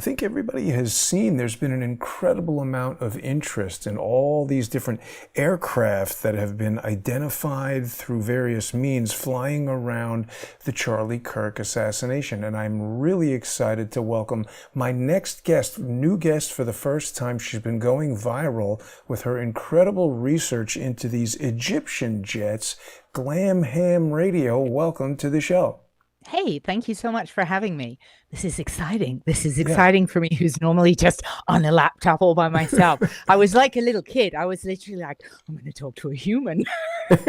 think everybody has seen there's been an incredible amount of interest in all these different aircraft that have been identified through various means flying around the Charlie Kirk assassination. And I'm really excited to welcome my next guest, new guest for the first time. She's been going viral with her incredible research into these Egyptian jets. Glam Ham Radio, welcome to the show. Hey, thank you so much for having me. This is exciting. This is exciting for me, who's normally just on a laptop all by myself. I was like a little kid. I was literally like, I'm going to talk to a human. But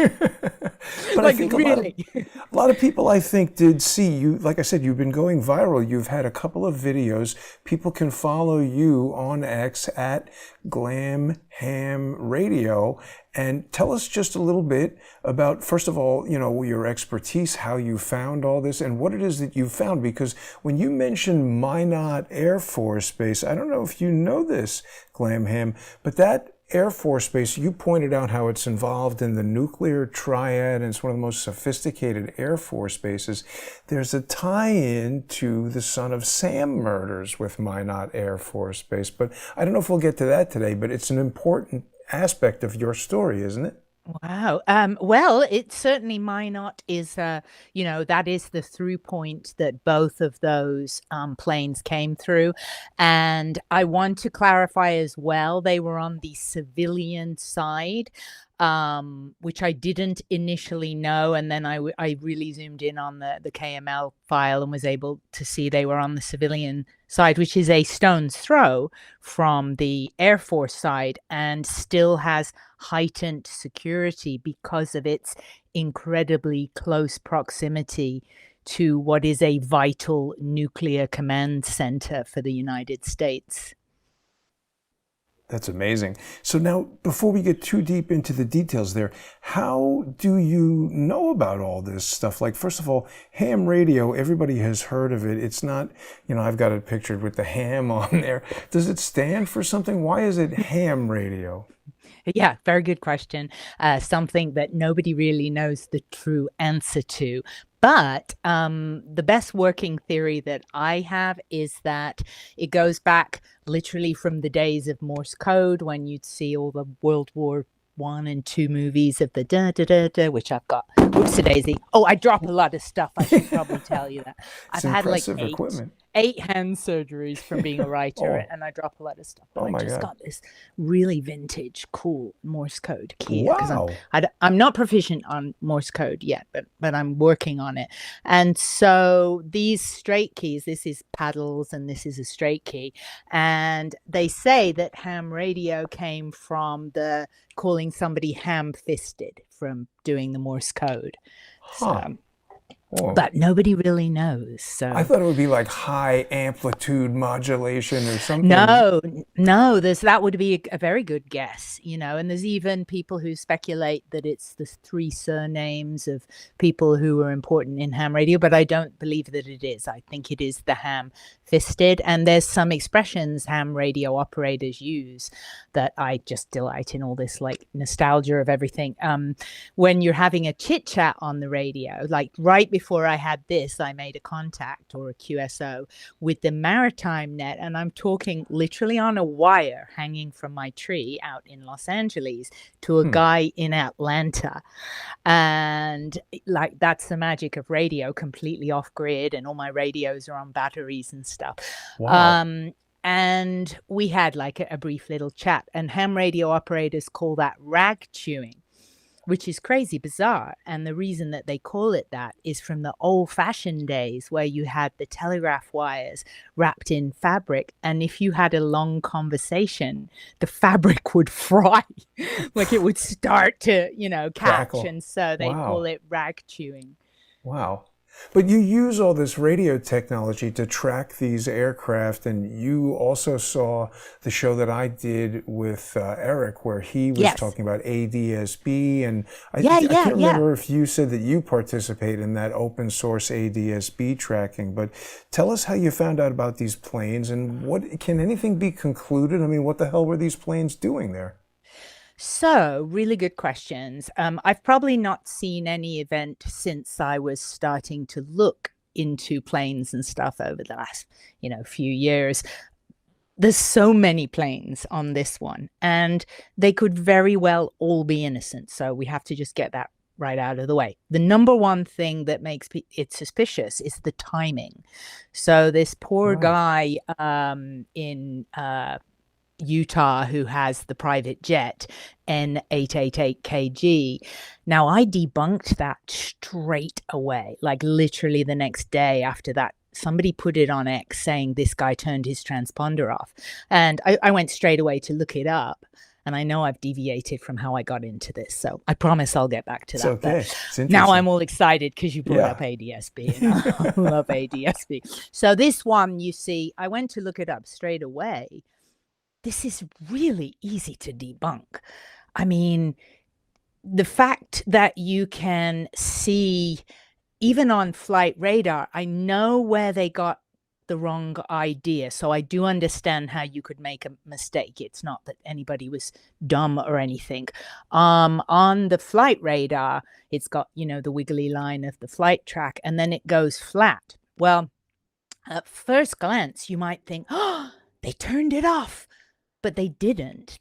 like, I think really, a lot of people, I think, did see you. Like I said, you've been going viral. You've had a couple of videos. People can follow you on X at Glam Ham Radio. And tell us just a little bit about, first of all, you know, your expertise, how you found all this, and what it is that you found. Because when you mentioned Minot Air Force Base, I don't know if you know this, Glam Ham, but that Air Force Base, you pointed out how it's involved in the nuclear triad, and it's one of the most sophisticated Air Force bases. There's a tie-in to the Son of Sam murders with Minot Air Force Base. But I don't know if we'll get to that today, but it's an important aspect of your story, isn't it? wow. Well, it certainly Minot is, you know, that is the through point that both of those planes came through. And I want to clarify as well, they were on the civilian side, which I didn't initially know. And then I really zoomed in on the KML file and was able to see they were on the civilian side, which is a stone's throw from the Air Force side and still has heightened security because of its incredibly close proximity to what is a vital nuclear command center for the United States. That's amazing. So now, before we get too deep into the details there, how do you know about all this stuff? Like, first of all, ham radio, everybody has heard of it. It's not, you know, I've got it pictured with the ham on there. Does it stand for something? Why is it ham radio? Yeah, very good question. Something that nobody really knows the true answer to. But the best working theory that I have is that it goes back literally from the days of Morse code, when you'd see all the World War I and II movies of the da da da da, which I've got. Whoops a daisy. Oh, I drop a lot of stuff. I should probably tell you that. I've had like eight hand surgeries from being a writer, and I drop a lot of stuff. But I just got this really vintage, cool Morse code key. Wow. I'm not proficient on Morse code yet, but I'm working on it. And so these straight keys, this is paddles and this is a straight key. And they say that ham radio came from the calling somebody ham-fisted from doing the Morse code. So, but nobody really knows. So I thought it would be like high amplitude modulation or something. No, that would be a very good guess, you know. And there's even people who speculate that it's the three surnames of people who were important in ham radio, but I don't believe that it is. I think it is the ham-fisted. And there's some expressions ham radio operators use that I just delight in, all this like nostalgia of everything. When you're having a chit chat on the radio, like right before I had this, I made a contact or a QSO with the maritime net, and I'm talking literally on a wire hanging from my tree out in Los Angeles to a guy in Atlanta. And like, that's the magic of radio, completely off grid, and all my radios are on batteries and stuff. Wow. And we had like a brief little chat, and ham radio operators call that rag chewing, which is crazy bizarre. And the reason that they call it that is from the old-fashioned days where you had the telegraph wires wrapped in fabric. And if you had a long conversation, the fabric would fry, like it would start to, you know, catch. Crackle. And so they call it rag chewing. Wow. But you use all this radio technology to track these aircraft, and you also saw the show that I did with Eric, where he was talking about ADSB, and I can't remember if you said that you participate in that open source ADSB tracking, but tell us how you found out about these planes, and what can anything be concluded? I mean, what the hell were these planes doing there? So, really good questions. I've probably not seen any event since I was starting to look into planes and stuff over the last, few years. There's so many planes on this one, and they could very well all be innocent. So we have to just get that right out of the way. The number one thing that makes it suspicious is the timing. So this poor guy in Utah who has the private jet N888KG. Now, I debunked that straight away, like literally the next day after that. Somebody put it on X saying this guy turned his transponder off. And I went straight away to look it up. And I know I've deviated from how I got into this. So I promise I'll get back to that. Okay. Now I'm all excited because you brought up ADSB. And I love ADSB. So this one, you see, I went to look it up straight away. This is really easy to debunk. I mean, the fact that you can see, even on flight radar, I know where they got the wrong idea. So I do understand how you could make a mistake. It's not that anybody was dumb or anything. On the flight radar, it's got, the wiggly line of the flight track, and then it goes flat. Well, at first glance, you might think, oh, they turned it off, but they didn't.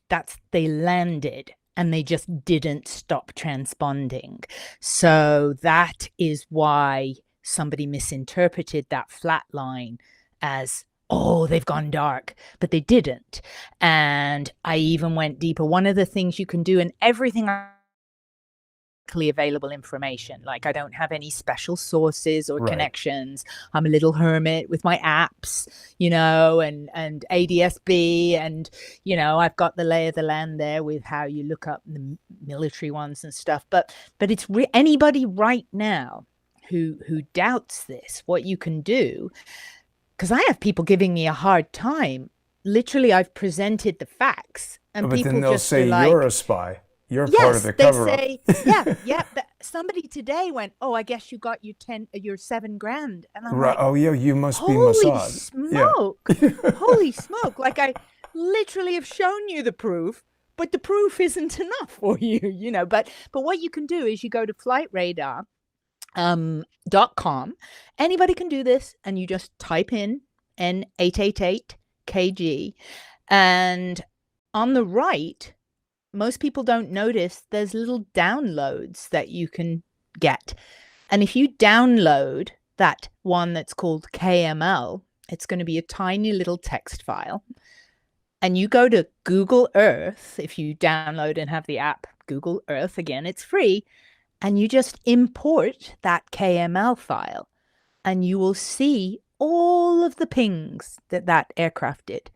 They landed. And they just didn't stop transponding. So that is why somebody misinterpreted that flat line as, oh, they've gone dark, but they didn't. And I even went deeper. One of the things you can do, and everything available information, like I don't have any special sources or connections. I'm a little hermit with my apps, and ADSB, and I've got the lay of the land there with how you look up the military ones and stuff. But it's anybody right now who doubts this, what you can do, because I have people giving me a hard time. Literally, I've presented the facts, and but people then they'll just say like, you're a spy. You're part of the cover-up. They say, somebody today went, oh, I guess you got your $7,000. And I'm like, oh, yeah, you must be holy Mossad. smoke. Holy smoke. Like, I literally have shown you the proof, but the proof isn't enough for you, But what you can do is you go to flightradar.com. Anybody can do this, and you just type in N888KG. And on the right, most people don't notice there's little downloads that you can get. And if you download that one that's called KML, it's going to be a tiny little text file. And you go to Google Earth, if you download and have the app Google Earth, again, it's free. And you just import that KML file. And you will see all of the pings that aircraft did.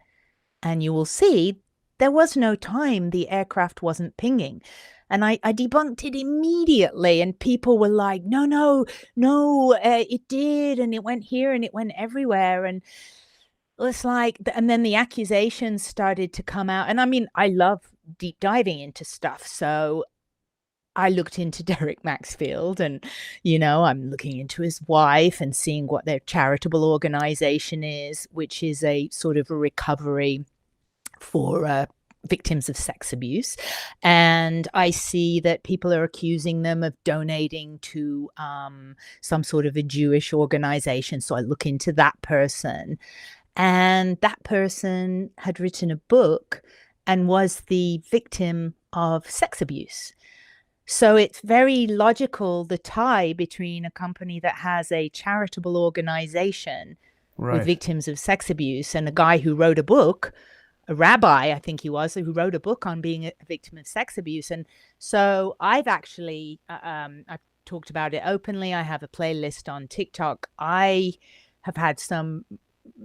And you will see there was no time the aircraft wasn't pinging. And I debunked it immediately. And people were like, no, it did. And it went here and it went everywhere. And it's like, and then the accusations started to come out. And I mean, I love deep diving into stuff. So I looked into Derek Maxfield, and, I'm looking into his wife and seeing what their charitable organization is, which is a sort of a recovery for victims of sex abuse. And I see that people are accusing them of donating to some sort of a Jewish organization. So I look into that person, and that person had written a book and was the victim of sex abuse. So it's very logical, the tie between a company that has a charitable organization with victims of sex abuse and a guy who wrote a book, a rabbi, I think he was, who wrote a book on being a victim of sex abuse. And so I've actually, I've talked about it openly. I have a playlist on TikTok. I have had some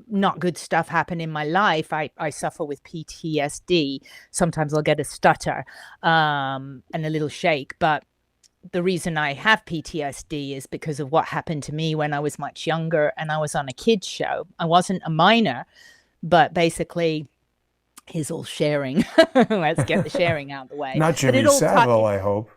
not good stuff happen in my life. I suffer with PTSD. Sometimes I'll get a stutter and a little shake. But the reason I have PTSD is because of what happened to me when I was much younger and I was on a kids show. I wasn't a minor, but basically, here's all sharing. Let's get the sharing out of the way. Not Jimmy Savile, I hope.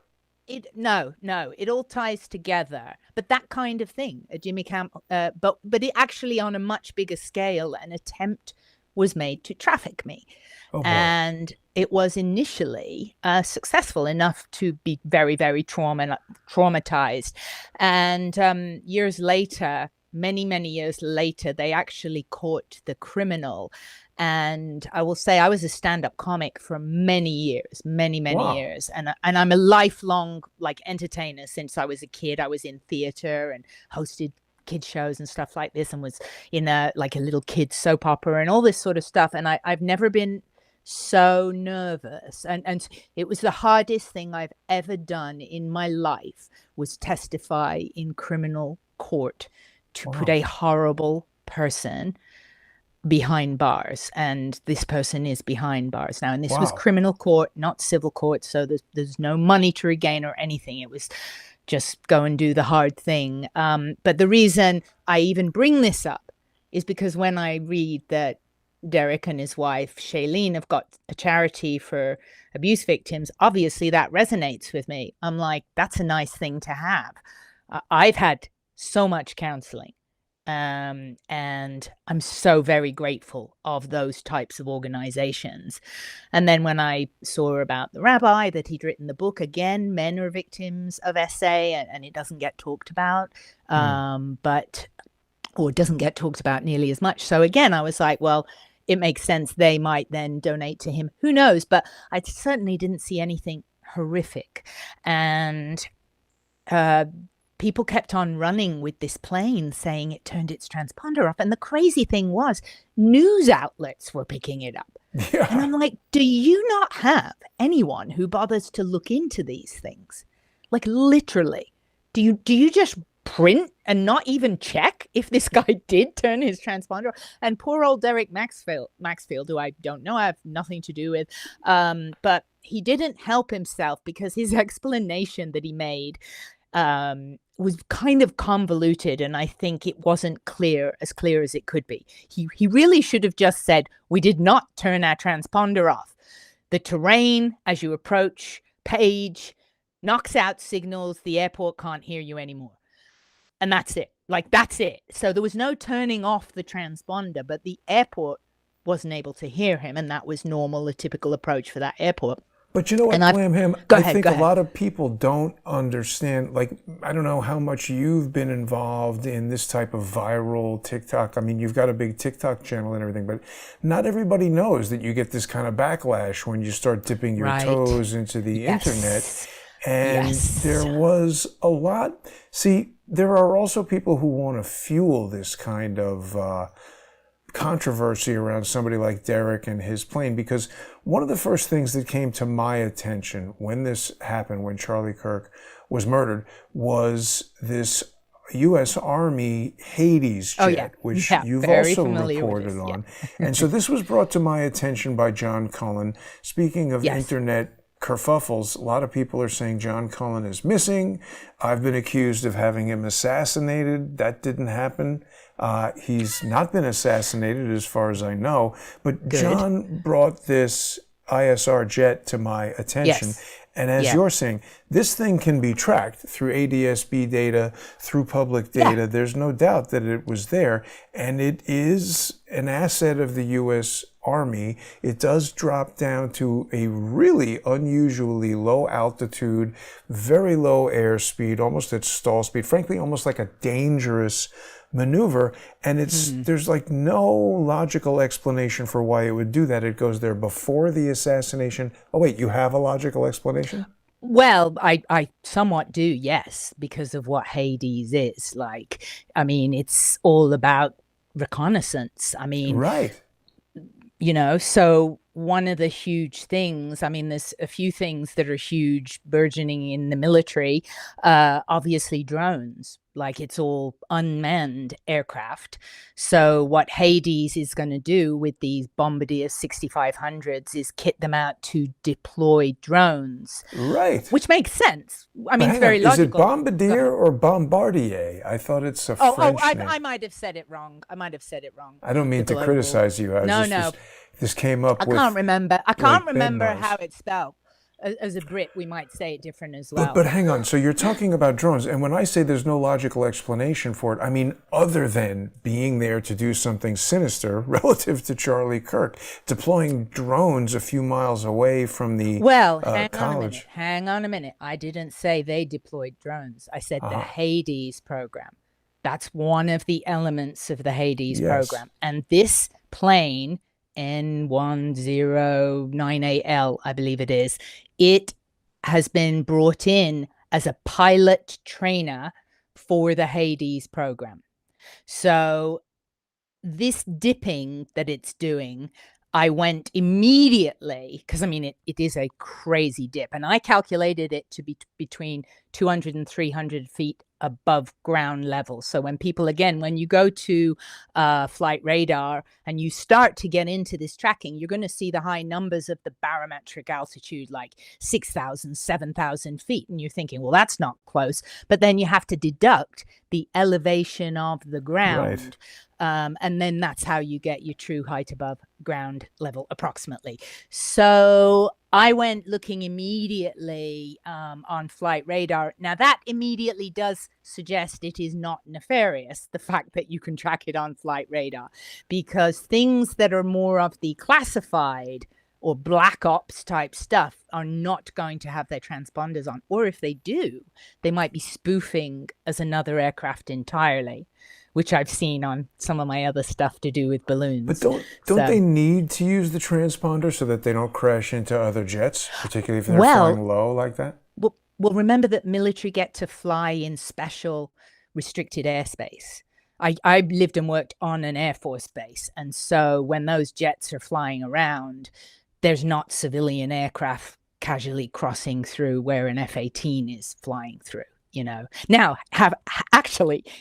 No, it all ties together. But that kind of thing, a Jimmy Camp, but it actually on a much bigger scale, an attempt was made to traffic me. Oh, and it was initially successful enough to be very, very traumatized. And years later, many, many years later, they actually caught the criminal. And I will say I was a stand-up comic for many years, many Wow. years. And I'm a lifelong like entertainer since I was a kid. I was in theater and hosted kid shows and stuff like this, and was in a little kid soap opera and all this sort of stuff. And I've never been so nervous. And it was the hardest thing I've ever done in my life, was testify in criminal court to put a horrible person behind bars. And this person is behind bars now. And this was criminal court, not civil court. So there's no money to regain or anything. It was just go and do the hard thing. But the reason I even bring this up is because when I read that Derek and his wife, Shailene, have got a charity for abuse victims, obviously that resonates with me. I'm like, that's a nice thing to have. I've had so much counseling. And I'm so very grateful of those types of organizations. And then when I saw about the rabbi, that he'd written the book, again, men are victims of SA, and it doesn't get talked about, or doesn't get talked about nearly as much. So again, I was like, well, it makes sense. They might then donate to him. Who knows? But I certainly didn't see anything horrific. And people kept on running with this plane saying it turned its transponder off. And the crazy thing was, news outlets were picking it up. Yeah. And I'm like, do you not have anyone who bothers to look into these things? Like, literally, do you just print and not even check if this guy did turn his transponder off? And poor old Derek Maxfield, who I don't know, I have nothing to do with, but he didn't help himself, because his explanation that he made was kind of convoluted, and I think it wasn't clear as it could be. He really should have just said, we did not turn our transponder off. The terrain as you approach Page knocks out signals. The airport can't hear you anymore. And that's it. Like, that's it. So there was no turning off the transponder, but the airport wasn't able to hear him, and that was normal, a typical approach for that airport. But you know what, Glam Ham? I think a lot of people don't understand, like, I don't know how much you've been involved in this type of viral TikTok. I mean, you've got a big TikTok channel and everything, but not everybody knows that you get this kind of backlash when you start dipping your toes into the internet. And there was a lot. See, there are also people who want to fuel this kind of controversy around somebody like Derek and his plane, because one of the first things that came to my attention when this happened, when Charlie Kirk was murdered, was this U.S. Army Hades jet, which you've also reported on. And so this was brought to my attention by John Cullen. Speaking of internet kerfuffles, a lot of people are saying John Cullen is missing. I've been accused of having him assassinated. That didn't happen. He's not been assassinated as far as I know, but John brought this ISR jet to my attention. And as you're saying, this thing can be tracked through ADSB data, through public data. There's no doubt that it was there. And it is an asset of the U.S. Army. It does drop down to a really unusually low altitude, very low airspeed, almost at stall speed, frankly, almost like a dangerous maneuver. And it's there's like no logical explanation for why it would do that. It goes there before the assassination. Oh, wait, you have a logical explanation? Well, I somewhat do, yes, because of what Hades is. Like, I mean, it's all about reconnaissance. I mean, you know, so one of the huge things, I mean, there's a few things that are huge burgeoning in the military, obviously drones, like it's all unmanned aircraft. So what Hades is going to do with these Bombardier 6500s is kit them out to deploy drones. Right. Which makes sense. I mean, it's very logical. Is it Bombardier or Bombardier? I thought it's a French name. I might have said it wrong. I don't mean to criticize you. This came up with... I can't remember how it's spelled. As a Brit, we might say it different as well. But hang on. So you're talking about drones. And when I say there's no logical explanation for it, I mean, other than being there to do something sinister relative to Charlie Kirk, deploying drones a few miles away from the college. Hang on a minute. I didn't say they deployed drones. I said the Hades program. That's one of the elements of the Hades Yes. program. And this plane, N1098L, I believe it is, it has been brought in as a pilot trainer for the Hades program. So this dipping that it's doing, I went immediately, because I mean, it is a crazy dip, and I calculated it to be between 200 and 300 feet above ground level. So when you go to flight radar and you start to get into this tracking, you're going to see the high numbers of the barometric altitude, like 6,000, 7,000 feet. And you're thinking, well, that's not close. But then you have to deduct the elevation of the ground. Right. And then that's how you get your true height above ground level, approximately. So I went looking immediately on flight radar. Now, that immediately does suggest it is not nefarious, the fact that you can track it on flight radar, because things that are more of the classified or black ops type stuff are not going to have their transponders on. Or if they do, they might be spoofing as another aircraft entirely, which I've seen on some of my other stuff to do with balloons. But don't they need to use the transponder so that they don't crash into other jets, particularly if they're flying low like that? Well, remember that military get to fly in special restricted airspace. I lived and worked on an Air Force base, and so when those jets are flying around, there's not civilian aircraft casually crossing through where an F-18 is flying through, you know. Now,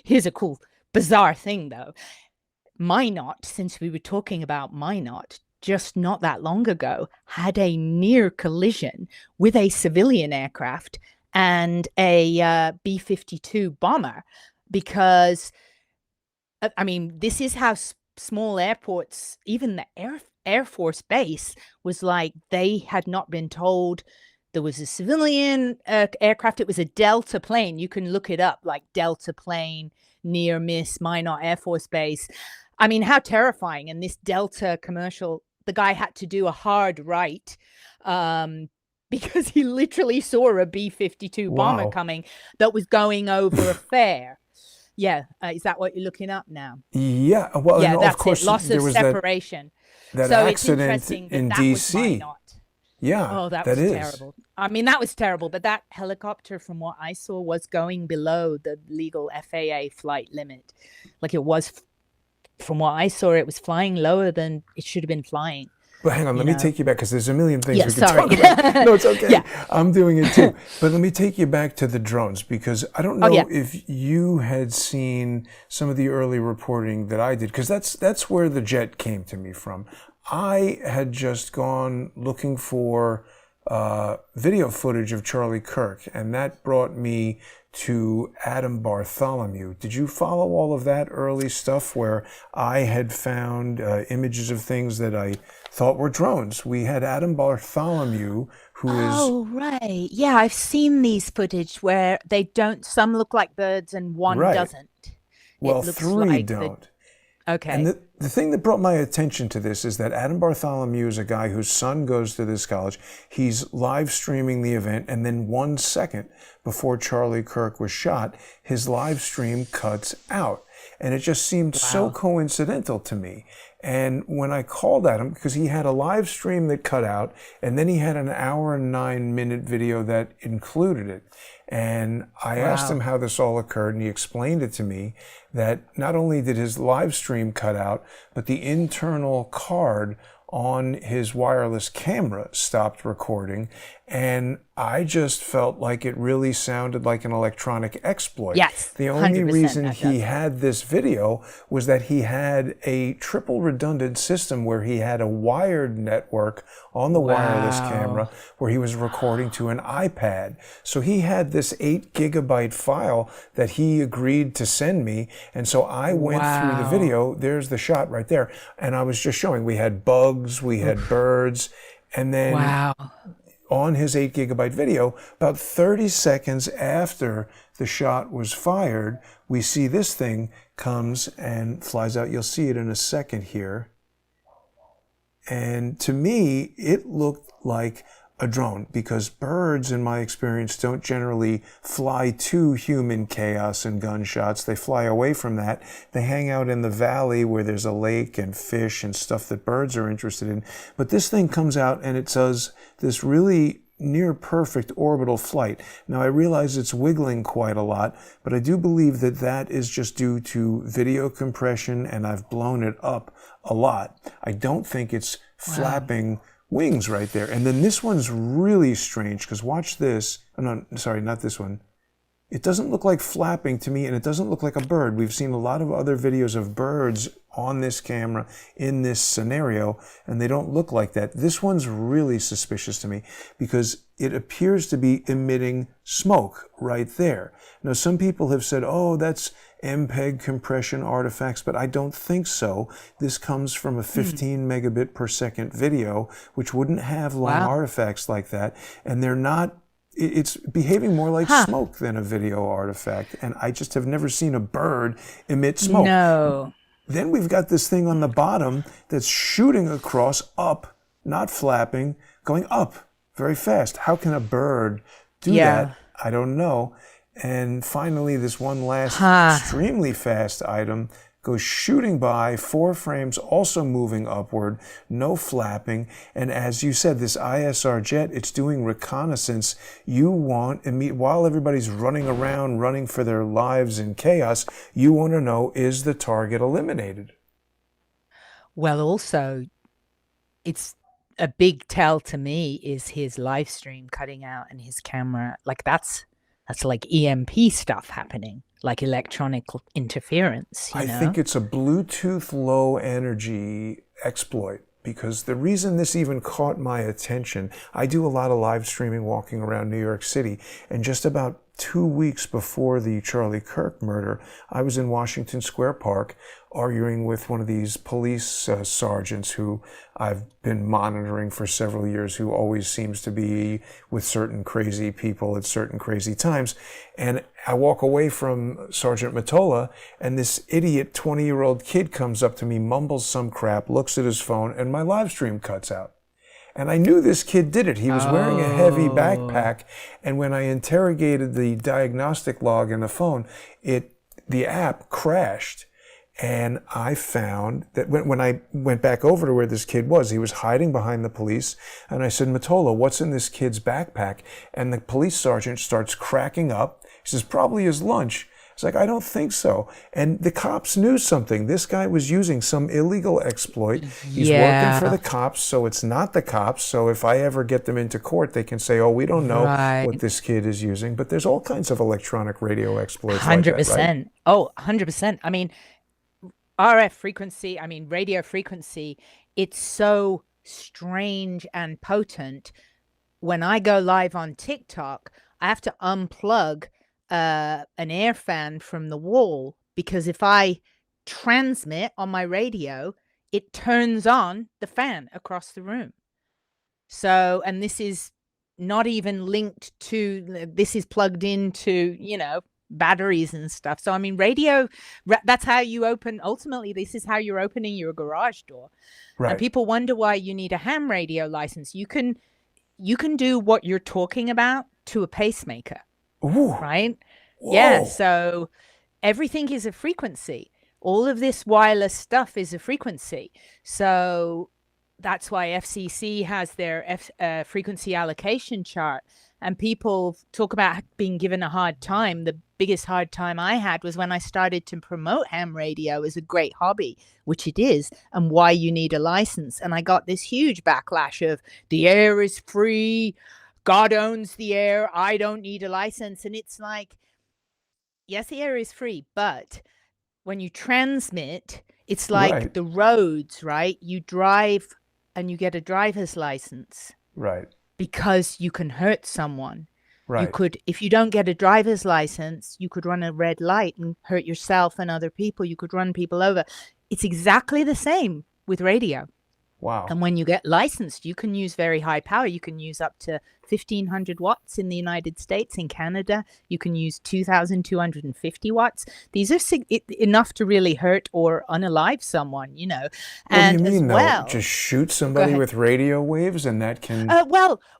here's a cool bizarre thing though. Minot, since we were talking about Minot, just not that long ago, had a near collision with a civilian aircraft and a B-52 bomber, because, I mean, this is how small airports, even the Air Force base, was like, they had not been told there was a civilian aircraft. It was a Delta plane. You can look it up, like Delta plane, near miss Minot Air Force Base. I mean, how terrifying. And this Delta commercial, the guy had to do a hard right because he literally saw a B-52 bomber coming that was going over a fair. Yeah. Is that what you're looking up now? Yeah. Well, yeah, no, that's of course, it. Loss of separation. That so accident it's interesting in that D.C. was Yeah. Oh, that was terrible. I mean, that was terrible. But that helicopter, from what I saw, was going below the legal FAA flight limit. Like, it was, from what I saw, it was flying lower than it should have been flying. But hang on, let me take you back, because there's a million things we can sorry. talk about. No, it's okay. Yeah. I'm doing it too. But let me take you back to the drones, because I don't know if you had seen some of the early reporting that I did, because that's where the jet came to me from. I had just gone looking for video footage of Charlie Kirk, and that brought me to Adam Bartholomew. Did you follow all of that early stuff where I had found images of things that I thought were drones? We had Adam Bartholomew, who is... Oh, right. Yeah, I've seen these footage where they don't, some look like birds and one doesn't. Well, three don't. Okay. And the thing that brought my attention to this is that Adam Bartholomew is a guy whose son goes to this college. He's live streaming the event, and then 1 second before Charlie Kirk was shot, his live stream cuts out. And it just seemed so coincidental to me. And when I called at him, because he had a live stream that cut out, and then he had an 1 and 9 minute video that included it. And I asked him how this all occurred, and he explained it to me, that not only did his live stream cut out, but the internal card on his wireless camera stopped recording. And I just felt like it really sounded like an electronic exploit. Yes, the only reason he had this video was that he had a triple redundant system where he had a wired network on the wireless camera where he was recording to an iPad. So he had this 8 gigabyte file that he agreed to send me. And so I went through the video. There's the shot right there. And I was just showing, we had bugs, we had birds, and then on his 8 gigabyte video, about 30 seconds after the shot was fired, we see this thing comes and flies out. You'll see it in a second here. And to me, it looked like a drone, because birds, in my experience, don't generally fly to human chaos and gunshots. They fly away from that. They hang out in the valley where there's a lake and fish and stuff that birds are interested in. But this thing comes out and it does this really near perfect orbital flight. Now, I realize it's wiggling quite a lot, but I do believe that that is just due to video compression, and I've blown it up a lot. I don't think it's flapping wings right there. And then this one's really strange, because watch this. Oh, no, sorry, not this one. It doesn't look like flapping to me, and it doesn't look like a bird. We've seen a lot of other videos of birds on this camera in this scenario, and they don't look like that. This one's really suspicious to me because it appears to be emitting smoke right there. Now, some people have said, oh, that's MPEG compression artifacts, but I don't think so. This comes from a 15 megabit per second video, which wouldn't have long artifacts like that, and they're not. It's behaving more like smoke than a video artifact, and I just have never seen a bird emit smoke. No. Then we've got this thing on the bottom that's shooting across, up, not flapping, going up very fast. How can a bird do that? I don't know. And finally, this one last extremely fast item goes shooting by, 4 frames, also moving upward, no flapping. And as you said, this ISR jet, it's doing reconnaissance. You want, while everybody's running around, running for their lives in chaos, you want to know, is the target eliminated? Well, also, it's a big tell to me is his live stream cutting out and his camera. Like that's like EMP stuff happening, like electronic interference. You know? I think it's a Bluetooth low energy exploit, because the reason this even caught my attention, I do a lot of live streaming walking around New York City, and just about 2 weeks before the Charlie Kirk murder, I was in Washington Square Park arguing with one of these police sergeants who I've been monitoring for several years, who always seems to be with certain crazy people at certain crazy times. And I walk away from Sergeant Mottola, and this idiot 20-year-old kid comes up to me, mumbles some crap, looks at his phone, and my live stream cuts out. And I knew this kid did it. He was wearing a heavy backpack, and when I interrogated the diagnostic log in the phone, the app crashed. And I found that when I went back over to where this kid was, he was hiding behind the police. And I said, Mottola, what's in this kid's backpack? And the police sergeant starts cracking up. He says, probably his lunch. It's like, I don't think so. And the cops knew something. This guy was using some illegal exploit. He's working for the cops, so it's not the cops. So if I ever get them into court, they can say, oh, we don't know what this kid is using. But there's all kinds of electronic radio exploits 100%. like that, right? Oh, 100%. I mean, RF frequency, I mean, radio frequency, it's so strange and potent. When I go live on TikTok, I have to unplug an air fan from the wall, because if I transmit on my radio, it turns on the fan across the room. So, and this is not even linked to, this is plugged into, you know, batteries and stuff. So, I mean, radio, that's how you open, ultimately, this is how you're opening your garage door. Right. And people wonder why you need a ham radio license. You can do what you're talking about to a pacemaker. Ooh. Right? Whoa. Yeah. So everything is a frequency. All of this wireless stuff is a frequency. So that's why FCC has their frequency allocation chart. And people talk about being given a hard time. The biggest hard time I had was when I started to promote ham radio as a great hobby, which it is, and why you need a license. And I got this huge backlash of the air is free. God owns the air. I don't need a license. And it's like, yes, the air is free, but when you transmit, it's like the roads, right? You drive and you get a driver's license. Right. Because you can hurt someone. Right. You could, if you don't get a driver's license, you could run a red light and hurt yourself and other people. You could run people over. It's exactly the same with radio. Wow. And when you get licensed, you can use very high power. You can use up to 1,500 watts in the United States. In Canada, you can use 2,250 watts. These are enough to really hurt or unalive someone, you know. What do you mean, though? Just shoot somebody with radio waves and that can...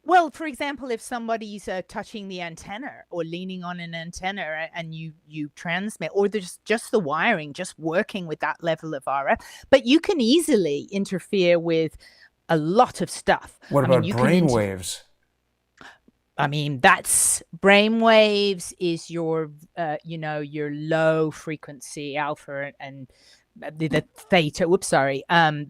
Well, for example, if somebody's touching the antenna or leaning on an antenna and you transmit, or there's just the wiring, just working with that level of RF, but you can easily interfere with a lot of stuff. What about brain waves? I mean, that's brain waves is your, your low frequency alpha and the theta. Whoops, sorry.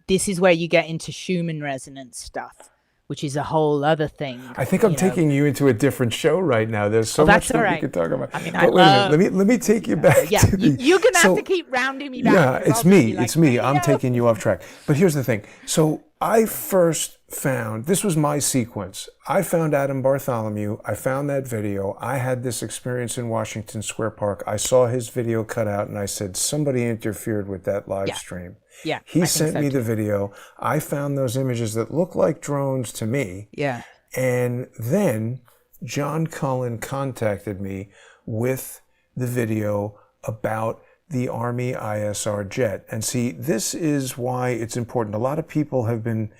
This is where you get into Schumann resonance stuff, which is a whole other thing. I think I'm taking you into a different show right now. There's so much that we could talk about. I mean, but wait a minute, let me take you back. Yeah, you're gonna have to keep rounding me back. Yeah, it's me. I'm taking you off track. But here's the thing. So I first found, this was my sequence. I found Adam Bartholomew. I found that video. I had this experience in Washington Square Park. I saw his video cut out and I said, somebody interfered with that live stream. Yeah. He sent me the video. I found those images that look like drones to me. Yeah. And then John Cullen contacted me with the video about the Army ISR jet. And see, this is why it's important. A lot of people have been,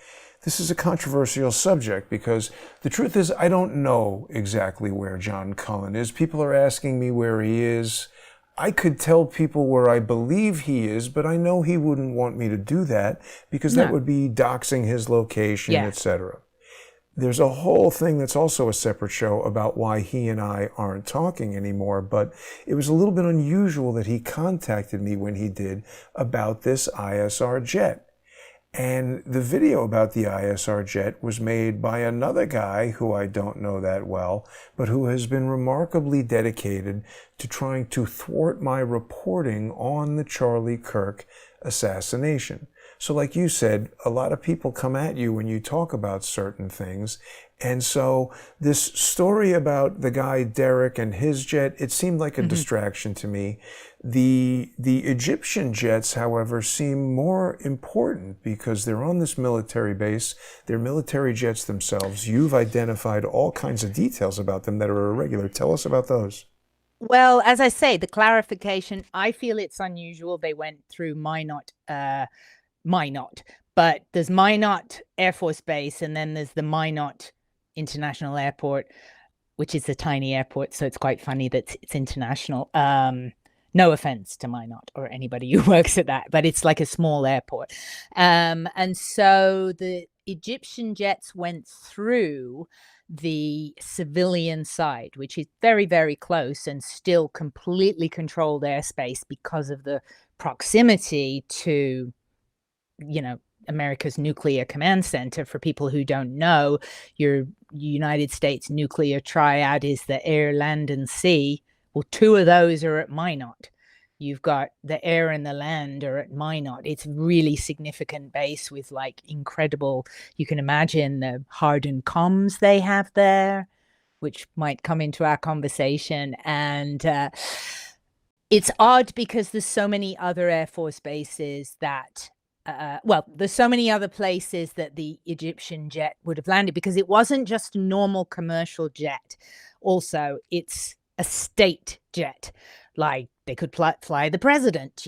this is a controversial subject because the truth is I don't know exactly where John Cullen is. People are asking me where he is. I could tell people where I believe he is, but I know he wouldn't want me to do that because that would be doxing his location, etc. There's a whole thing that's also a separate show about why he and I aren't talking anymore, but it was a little bit unusual that he contacted me when he did about this ISR jet. And the video about the ISR jet was made by another guy who I don't know that well, but who has been remarkably dedicated to trying to thwart my reporting on the Charlie Kirk assassination. So like you said, a lot of people come at you when you talk about certain things. And so this story about the guy Derek and his jet, it seemed like a distraction to me. The Egyptian jets, however, seem more important because they're on this military base. They're military jets themselves. You've identified all kinds of details about them that are irregular. Tell us about those. Well, as I say, the clarification, I feel it's unusual. They went through Minot, but there's Minot Air Force Base, and then there's the Minot International Airport, which is a tiny airport, so it's quite funny that it's international. No offense to Minot or anybody who works at that, but it's like a small airport. And so the Egyptian jets went through the civilian side, which is very, very close and still completely controlled airspace because of the proximity to, America's nuclear command center. For people who don't know, your United States nuclear triad is the air, land, and sea. Well, two of those are at Minot. You've got the air and the land are at Minot. It's really significant base with like incredible, you can imagine the hardened comms they have there, which might come into our conversation. And it's odd because there's so many other Air Force bases that there's so many other places that the Egyptian jet would have landed because it wasn't just a normal commercial jet. Also, it's a state jet. Like they could fly the president,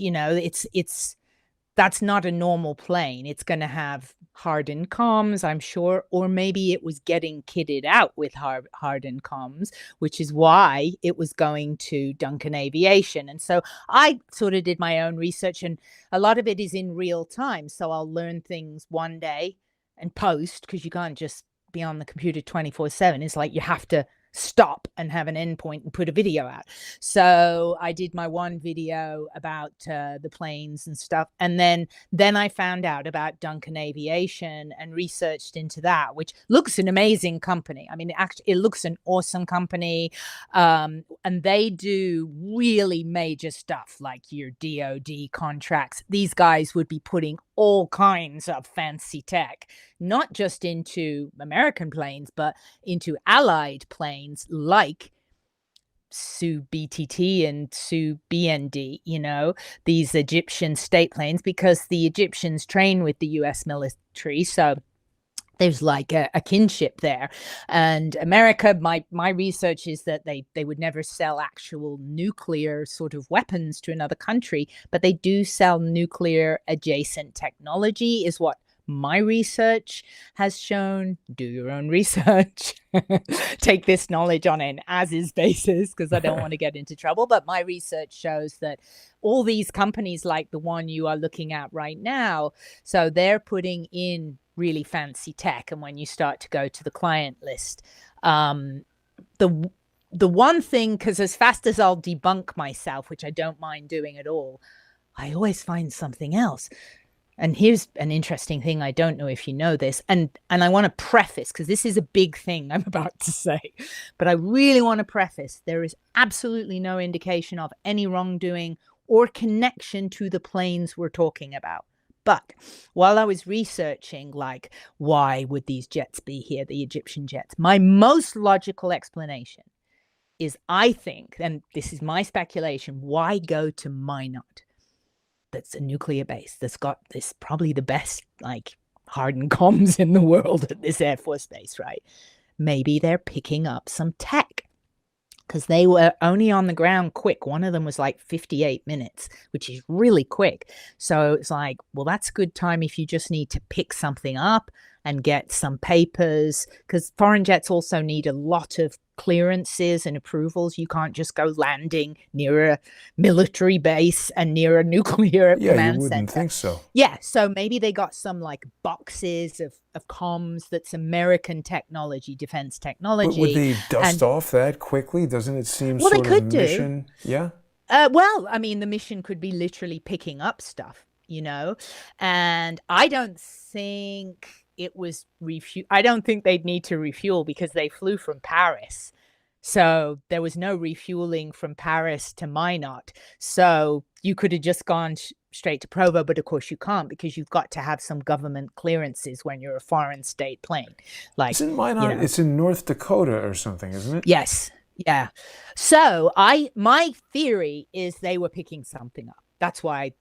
that's not a normal plane. It's going to have hardened comms, I'm sure, or maybe it was getting kitted out with hardened comms, which is why it was going to Duncan Aviation. And so I sort of did my own research, and a lot of it is in real time. So I'll learn things one day and post, because you can't just be on the computer 24/7. It's like you have to stop and have an endpoint and put a video out. So I did my one video about the planes and stuff, and then I found out about Duncan Aviation and researched into that, which looks an amazing company. I mean, it looks an awesome company, and they do really major stuff like your DoD contracts. These guys would be putting all kinds of fancy tech, not just into American planes, but into allied planes like Su-BTT and Su-BND, these Egyptian state planes, because the Egyptians train with the US military. So there's like a kinship there. And America, my research is that they would never sell actual nuclear sort of weapons to another country, but they do sell nuclear adjacent technology, is what my research has shown. Do your own research. Take this knowledge on an as-is basis, because I don't want to get into trouble. But my research shows that all these companies, like the one you are looking at right now, so they're putting in really fancy tech. And when you start to go to the client list, the one thing, because as fast as I'll debunk myself, which I don't mind doing at all, I always find something else. And here's an interesting thing. I don't know if you know this, and I want to preface, because this is a big thing I'm about to say, but I really want to preface, there is absolutely no indication of any wrongdoing or connection to the planes we're talking about. But while I was researching, like, why would these jets be here, the Egyptian jets, my most logical explanation is, I think, and this is my speculation, why go to Minot? That's a nuclear base that's got this probably the best like hardened comms in the world at this Air Force base, right? Maybe they're picking up some tech, because they were only on the ground quick. One of them was like 58 minutes, which is really quick. So it's like, well, that's a good time if you just need to pick something up and get some papers, because foreign jets also need a lot of clearances and approvals. You can't just go landing near a military base and near a nuclear command center. Yeah, you wouldn't think so. Yeah, so maybe they got some like boxes of comms that's American technology, defense technology. But would they dust off that quickly? Doesn't it seem well, sort they could of do. mission? Yeah. Well, I mean, the mission could be literally picking up stuff, you know, and I don't think it was I don't think they'd need to refuel, because they flew from Paris. So there was no refueling from Paris to Minot. So you could have just gone straight to Provo, but of course you can't, because you've got to have some government clearances when you're a foreign state plane. Like, isn't Minot, you know, it's in North Dakota or something, isn't it? Yes. Yeah. So my theory is they were picking something up. That's why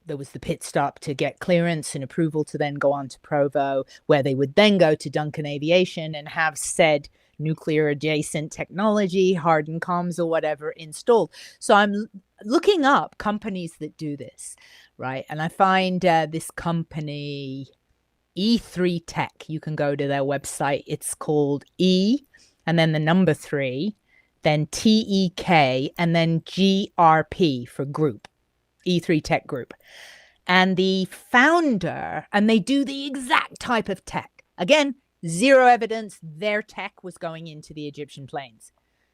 there was the pit stop to get clearance and approval to then go on to Provo, where they would then go to Duncan Aviation and have said nuclear adjacent technology, hardened comms or whatever installed. So I'm looking up companies that do this, right? And I find this company, E3 Tech. You can go to their website. It's called E, and then the number 3, then TEK, and then GRP for group. E3 Tech Group. And the founder, and they do the exact type of tech. Again, zero evidence their tech was going into the Egyptian planes.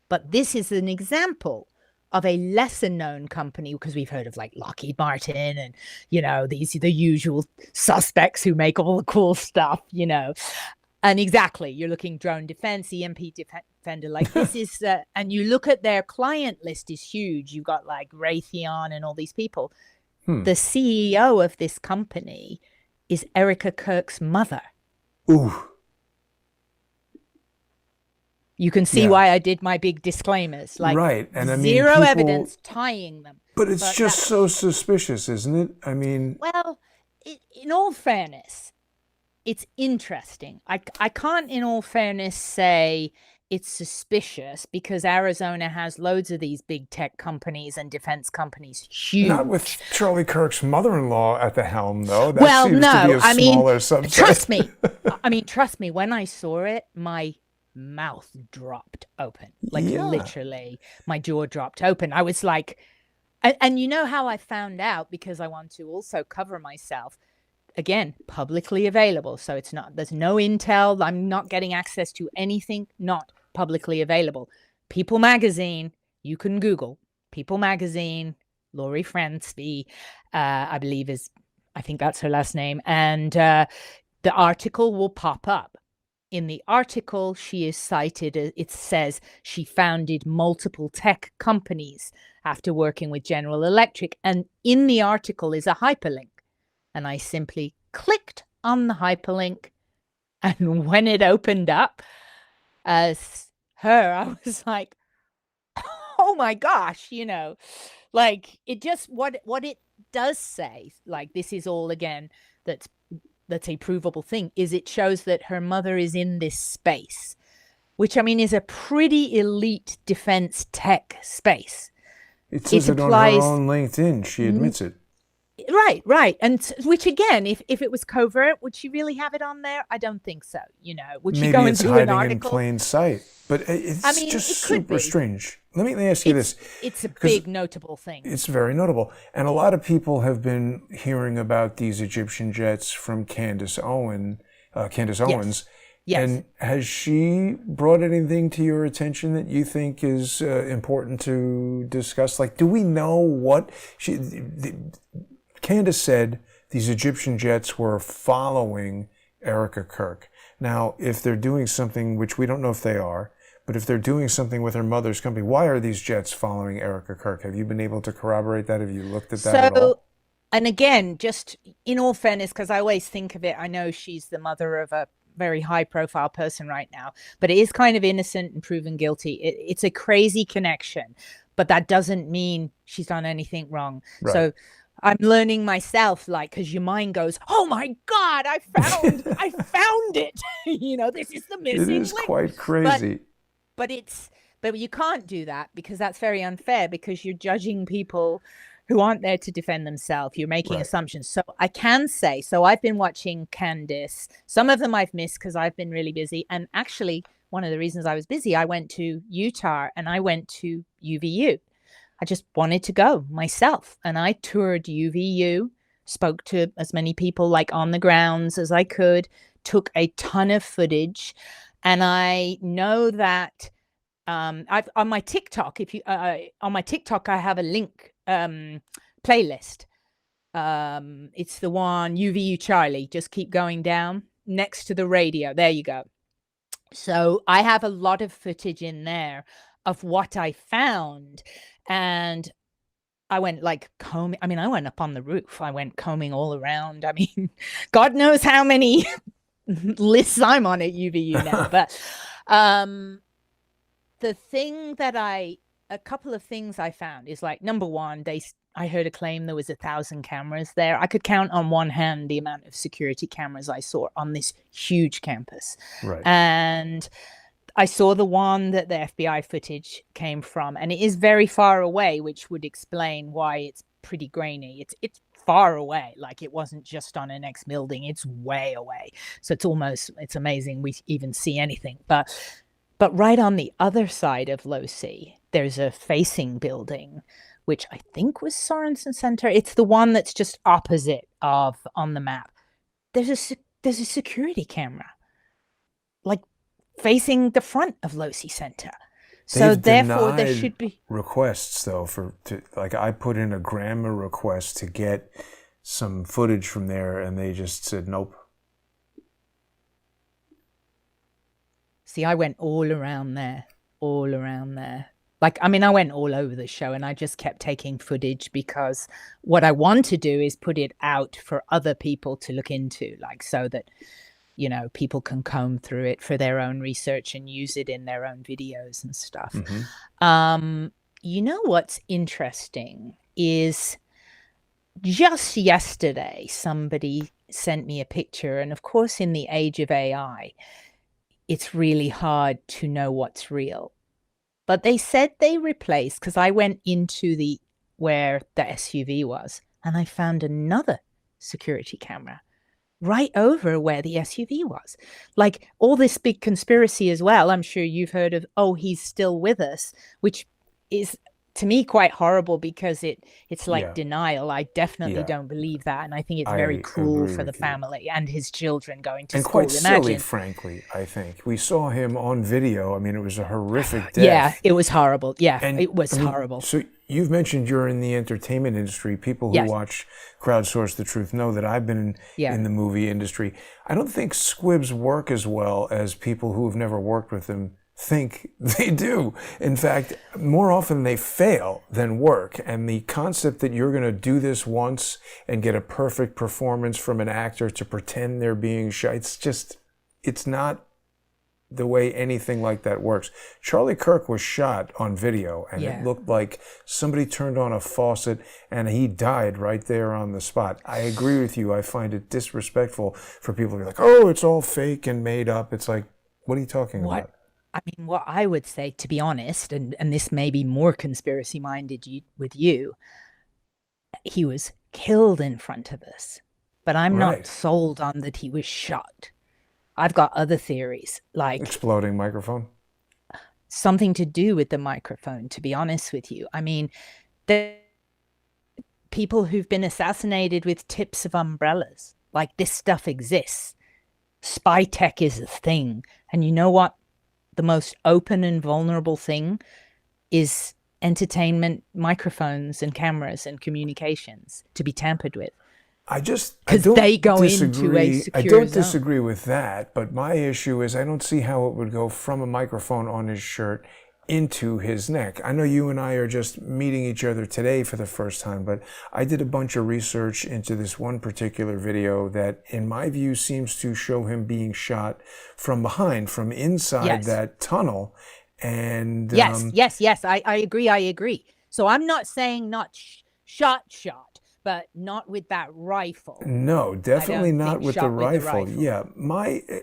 But this is an example of a lesser known company, because we've heard of like Lockheed Martin and, you know, these are the usual suspects who make all the cool stuff, you know. And exactly, you're looking drone defense, EMP defender, like this is, and you look at their client list is huge. You've got like Raytheon and all these people. The CEO of this company is Erica Kirk's mother. Ooh. You can see why I did my big disclaimers. Like, right. And I mean, zero evidence tying them. But it's just so suspicious, isn't it? I mean, well, in all fairness, it's interesting. I can't, in all fairness, say it's suspicious, because Arizona has loads of these big tech companies and defense companies. Huge. Not with Charlie Kirk's mother-in-law at the helm, though. That well, seems no, to be a smaller subset. Trust me. When I saw it, my mouth dropped open. Like literally, my jaw dropped open. I was like, and you know how I found out? Because I want to also cover myself. Again, publicly available. So it's not, there's no intel. I'm not getting access to anything not publicly available. People Magazine, you can Google People Magazine, Laurie Fransby, I think that's her last name. And the article will pop up. In the article, she is cited, it says she founded multiple tech companies after working with General Electric. And in the article is a hyperlink. And I simply clicked on the hyperlink. And when it opened up as her, I was like, oh my gosh, you know, like it just, what it does say, like this is all again, that's that's a provable thing, is it shows that her mother is in this space, which I mean is a pretty elite defense tech space. It says it on her own LinkedIn. She admits it. Right. And which again, if it was covert, would she really have it on there? I don't think so. You know, would she go into an article? Maybe it's hiding in plain sight. But it's just super strange. Let me ask you this. It's a big notable thing. It's very notable. And a lot of people have been hearing about these Egyptian jets from Candace Owens. Yes. And has she brought anything to your attention that you think is important to discuss? Like, do we know what Candace said these Egyptian jets were following Erica Kirk. Now, if they're doing something, which we don't know if they are, but if they're doing something with her mother's company, why are these jets following Erica Kirk? Have you been able to corroborate that? Have you looked at that at all? And again, just in all fairness, because I always think of it, I know she's the mother of a very high profile person right now, but it is kind of innocent and proven guilty. It's a crazy connection, but that doesn't mean she's done anything wrong. Right. So I'm learning myself, like, because your mind goes, oh my God, I found it. You know, this is the missing link. It is quite crazy. But you can't do that because that's very unfair, because you're judging people who aren't there to defend themselves. You're making assumptions. So I can say, so I've been watching Candace. Some of them I've missed because I've been really busy. And actually, one of the reasons I was busy, I went to Utah and I went to UVU. I just wanted to go myself, and I toured UVU, spoke to as many people like on the grounds as I could, took a ton of footage. And I know that I've on my TikTok, on my TikTok, I have a link playlist. It's the one UVU Charlie. Just keep going down next to the radio. There you go. So I have a lot of footage in there of what I found. And I went like combing. I mean, I went up on the roof. I went combing all around. I mean, God knows how many lists I'm on at UVU now. But the thing that a couple of things I found is, like, number one, I heard a claim there was 1,000 cameras there. I could count on one hand the amount of security cameras I saw on this huge campus. Right. And I saw the one that the FBI footage came from, and it is very far away, which would explain why it's pretty grainy. It's far away. Like, it wasn't just on an X building. It's way away. So it's amazing we even see anything. But right on the other side of Low C, there's a facing building, which I think was Sorensen Center. It's the one that's just opposite of on the map. There's a security camera, like, facing the front of Low C Center. So therefore there should be requests, though, like, I put in a grammar request to get some footage from there, and they just said nope. See, I went all around there. Like, I mean, I went all over the show, and I just kept taking footage because what I want to do is put it out for other people to look into, like, so that, you know, people can comb through it for their own research and use it in their own videos and stuff. Mm-hmm. You know, what's interesting is just yesterday, somebody sent me a picture. And of course, in the age of AI, it's really hard to know what's real. But they said they replaced, because I went into where the SUV was, and I found another security camera right over where the SUV was. Like, all this big conspiracy as well. I'm sure you've heard of, oh, he's still with us, which is, to me, quite horrible, because it's like denial. I definitely don't believe that, and I think it's very cruel for the family and his children going to school. And quite silly, frankly, I think. We saw him on video. I mean, it was a horrific death. Yeah, it was horrible. Yeah, and, it was horrible. So you've mentioned you're in the entertainment industry. People who watch Crowdsource the Truth know that I've been in the movie industry. I don't think squibs work as well as people who have never worked with them think they do. In fact, more often they fail than work. And the concept that you're going to do this once and get a perfect performance from an actor to pretend they're being shy, it's not the way anything like that works. Charlie Kirk was shot on video, and it looked like somebody turned on a faucet and he died right there on the spot. I agree with you. I find it disrespectful for people to be like, oh, it's all fake and made up. It's like, what are you talking about? I mean, what I would say, to be honest, and this may be more conspiracy-minded with you, he was killed in front of us. But I'm not sold on that he was shot. I've got other theories, like exploding microphone. Something to do with the microphone, to be honest with you. I mean, the people who've been assassinated with tips of umbrellas, like this stuff exists. Spy tech is a thing. And you know what? The most open and vulnerable thing is entertainment microphones and cameras and communications to be tampered with. Because they go into a secure I don't zone. disagree with that, but my issue is I don't see how it would go from a microphone on his shirt into his neck. I know you and I are just meeting each other today for the first time, but I did a bunch of research into this one particular video that, in my view, seems to show him being shot from behind, from inside that tunnel. And yes, I agree. So I'm not saying not shot, but not with that rifle. No, definitely not with the rifle. Yeah,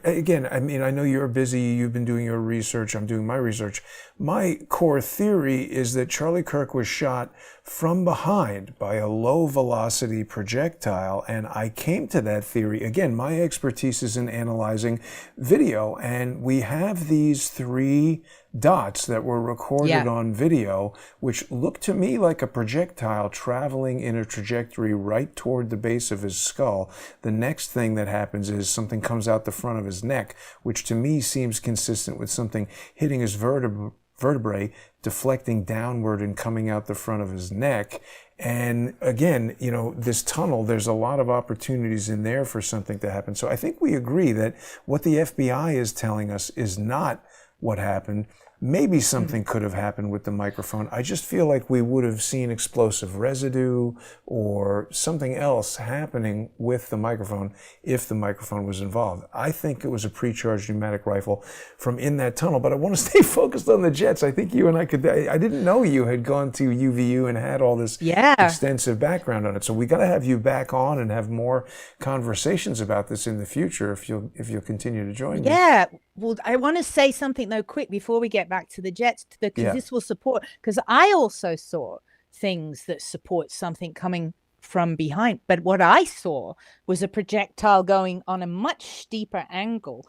again, I mean, I know you're busy, you've been doing your research, I'm doing my research. My core theory is that Charlie Kirk was shot from behind by a low velocity projectile, and I came to that theory. Again, my expertise is in analyzing video, and we have these 3 dots that were recorded on video, which look to me like a projectile traveling in a trajectory right toward the base of his skull. The next thing that happens is something comes out the front of his neck, which to me seems consistent with something hitting his vertebrae, deflecting downward and coming out the front of his neck. And again, you know, this tunnel, there's a lot of opportunities in there for something to happen. So I think we agree that what the FBI is telling us is not what happened. Maybe something could have happened with the microphone. I just feel like we would have seen explosive residue or something else happening with the microphone if the microphone was involved. I think it was a pre-charged pneumatic rifle from in that tunnel, but I want to stay focused on the jets. I think you and I didn't know you had gone to UVU and had all this extensive background on it. So we got to have you back on and have more conversations about this in the future if you'll continue to join me. Yeah. Well, I want to say something though quick before we get back to the jets, because this will support, because I also saw things that support something coming from behind. But what I saw was a projectile going on a much steeper angle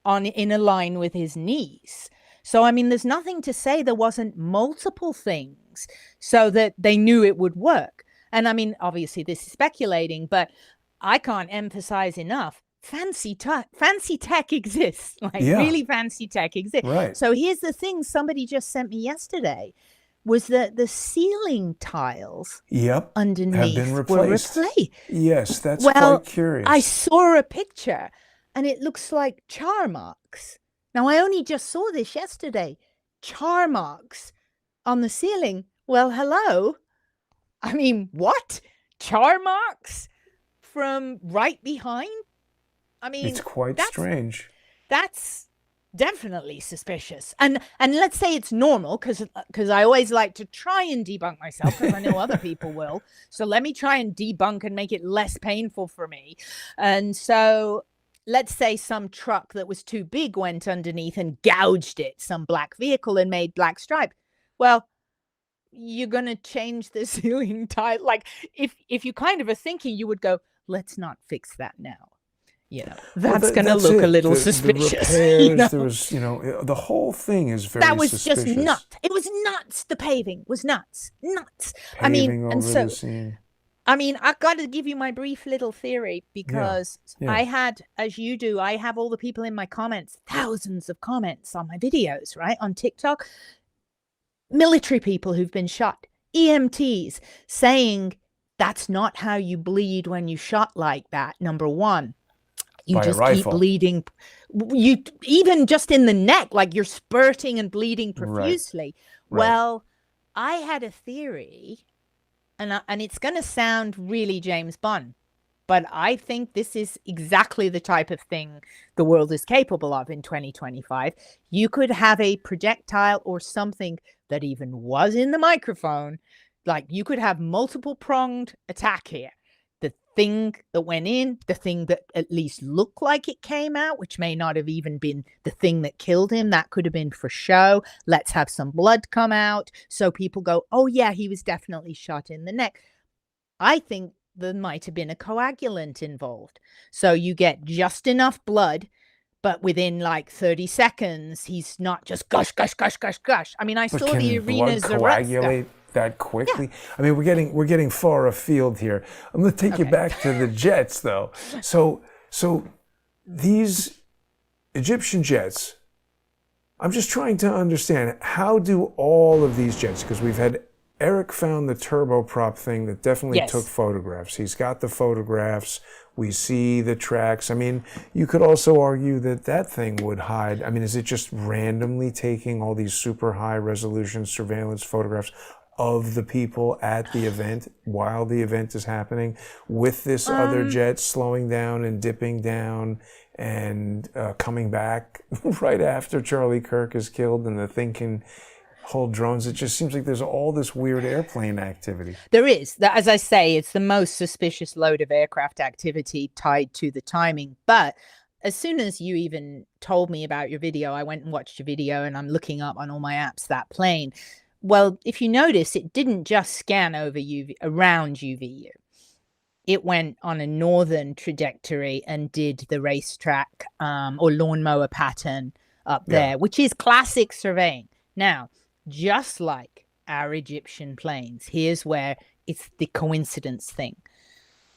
in a line with his knees. So, I mean, there's nothing to say there wasn't multiple things so that they knew it would work. And I mean, obviously this is speculating, but I can't emphasize enough. Fancy tech exists, really fancy tech exists. Right. So here's the thing somebody just sent me yesterday was that the ceiling tiles underneath have been were replaced. Yes, that's quite curious. I saw a picture and it looks like char marks. Now, I only just saw this yesterday. Char marks on the ceiling. Well, hello. I mean, what? Char marks from right behind? I mean, it's quite strange. That's definitely suspicious. And let's say it's normal, because I always like to try and debunk myself, because I know other people will. So let me try and debunk and make it less painful for me. And so let's say some truck that was too big went underneath and gouged it, some black vehicle, and made black stripe. Well, you're going to change the ceiling tile. Like, if you kind of are thinking, you would go, let's not fix that now. You know, that's going to look a little suspicious. The repairs, there was, the whole thing is very That was suspicious. just nuts. It was nuts. The paving was nuts. Paving over the scene. I mean, I've got to give you my brief little theory, because I had, as you do, I have all the people in my comments, thousands of comments on my videos, right, on TikTok. Military people who've been shot, EMTs, saying that's not how you bleed when you shot like that, number one. You just keep bleeding. You even just in the neck, like you're spurting and bleeding profusely. Right. Well, I had a theory, and it's going to sound really James Bond, But I think this is exactly the type of thing the world is capable of in 2025. You could have a projectile or something that even was in the microphone. Like, you could have multiple pronged attack here. The thing that went in, the thing that at least looked like it came out, which may not have even been the thing that killed him. That could have been for show. Let's have some blood come out so people go, oh yeah, he was definitely shot in the neck. I think there might have been a coagulant involved. So you get just enough blood, but within like 30 seconds, he's not just gush, gush, gush, gush, gush. I mean, I saw the arenas coagulate that quickly. Yeah. I mean, we're getting far afield here. I'm going to take you back to the jets, though. So these Egyptian jets, I'm just trying to understand, how do all of these jets, because we've had Eric found the turboprop thing that definitely took photographs. He's got the photographs. We see the tracks. I mean, you could also argue that that thing would hide. I mean, is it just randomly taking all these super high resolution surveillance photographs of the people at the event while the event is happening, with this other jet slowing down and dipping down and coming back right after Charlie Kirk is killed and the thing can hold drones? It just seems like there's all this weird airplane activity. There is. As I say, it's the most suspicious load of aircraft activity tied to the timing. But as soon as you even told me about your video, I went and watched your video, and I'm looking up on all my apps that plane. Well, if you notice, it didn't just scan over around UVU. It went on a northern trajectory and did the racetrack or lawnmower pattern up there, which is classic surveying. Now, just like our Egyptian planes, here's where it's the coincidence thing.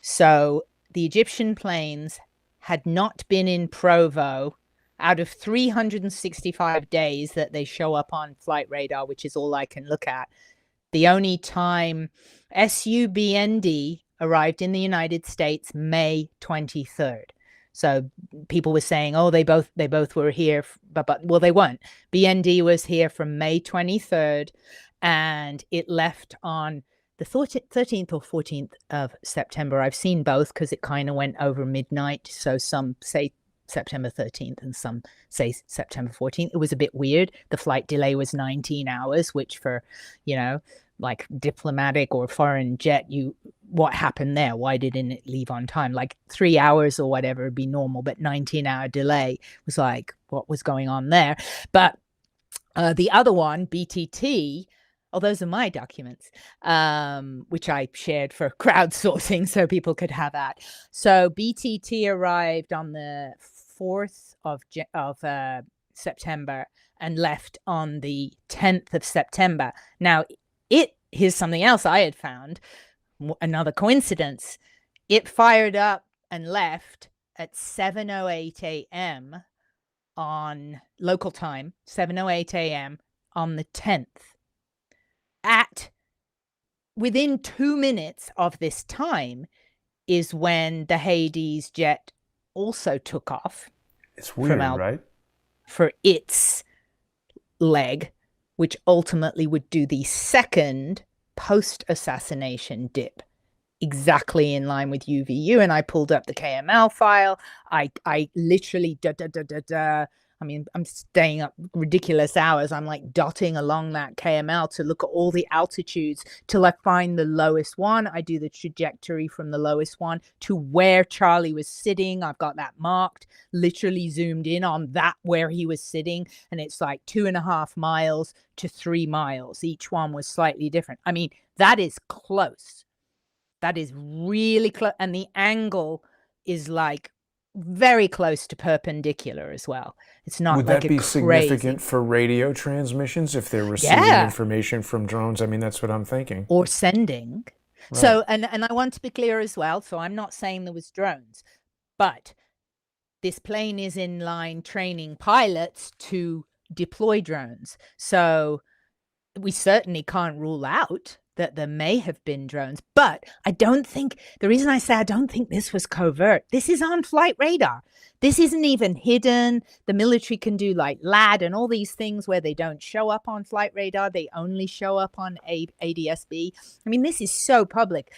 So the Egyptian planes had not been in Provo out of 365 days that they show up on flight radar, which is all I can look at. The only time SUBND arrived in the United States, May 23rd. So people were saying, oh, they both were here, but well, they weren't. BND was here from May 23rd, and it left on the 13th or 14th of September. I've seen both because it kind of went over midnight. So some say September 13th and some say September 14th. It was a bit weird. The flight delay was 19 hours, which for, like diplomatic or foreign jet, what happened there? Why didn't it leave on time? Like 3 hours or whatever would be normal, but 19-hour delay was like, what was going on there? But the other one, BTT, those are my documents, which I shared for crowdsourcing so people could have that. So BTT arrived on the 4th of September and left on the 10th of September. Now, here's something else I had found, another coincidence. It fired up and left at 7:08 a.m. on local time, 7:08 a.m. on the 10th. Within 2 minutes of this time is when the Hades jet also took off. It's weird, right? For its leg, which ultimately would do the second post-assassination dip, exactly in line with UVU. And I pulled up the KML file. I literally I mean, I'm staying up ridiculous hours. I'm like dotting along that KML to look at all the altitudes till I find the lowest one. I do the trajectory from the lowest one to where Charlie was sitting. I've got that marked, literally zoomed in on that where he was sitting. And it's like 2.5 miles to 3 miles. Each one was slightly different. I mean, that is close. That is really close. And the angle is like very close to perpendicular as well. It's not Would like that be significant for radio transmissions if they're receiving information from drones? I mean, that's what I'm thinking. Or sending. Right. So, and I want to be clear as well. So I'm not saying there was drones, but this plane is in line training pilots to deploy drones. So we certainly can't rule out that there may have been drones, but I don't think, the reason I say I don't think this was covert, this is on flight radar. This isn't even hidden. The military can do like LAD and all these things where they don't show up on flight radar. They only show up on ADSB. I mean, this is so public.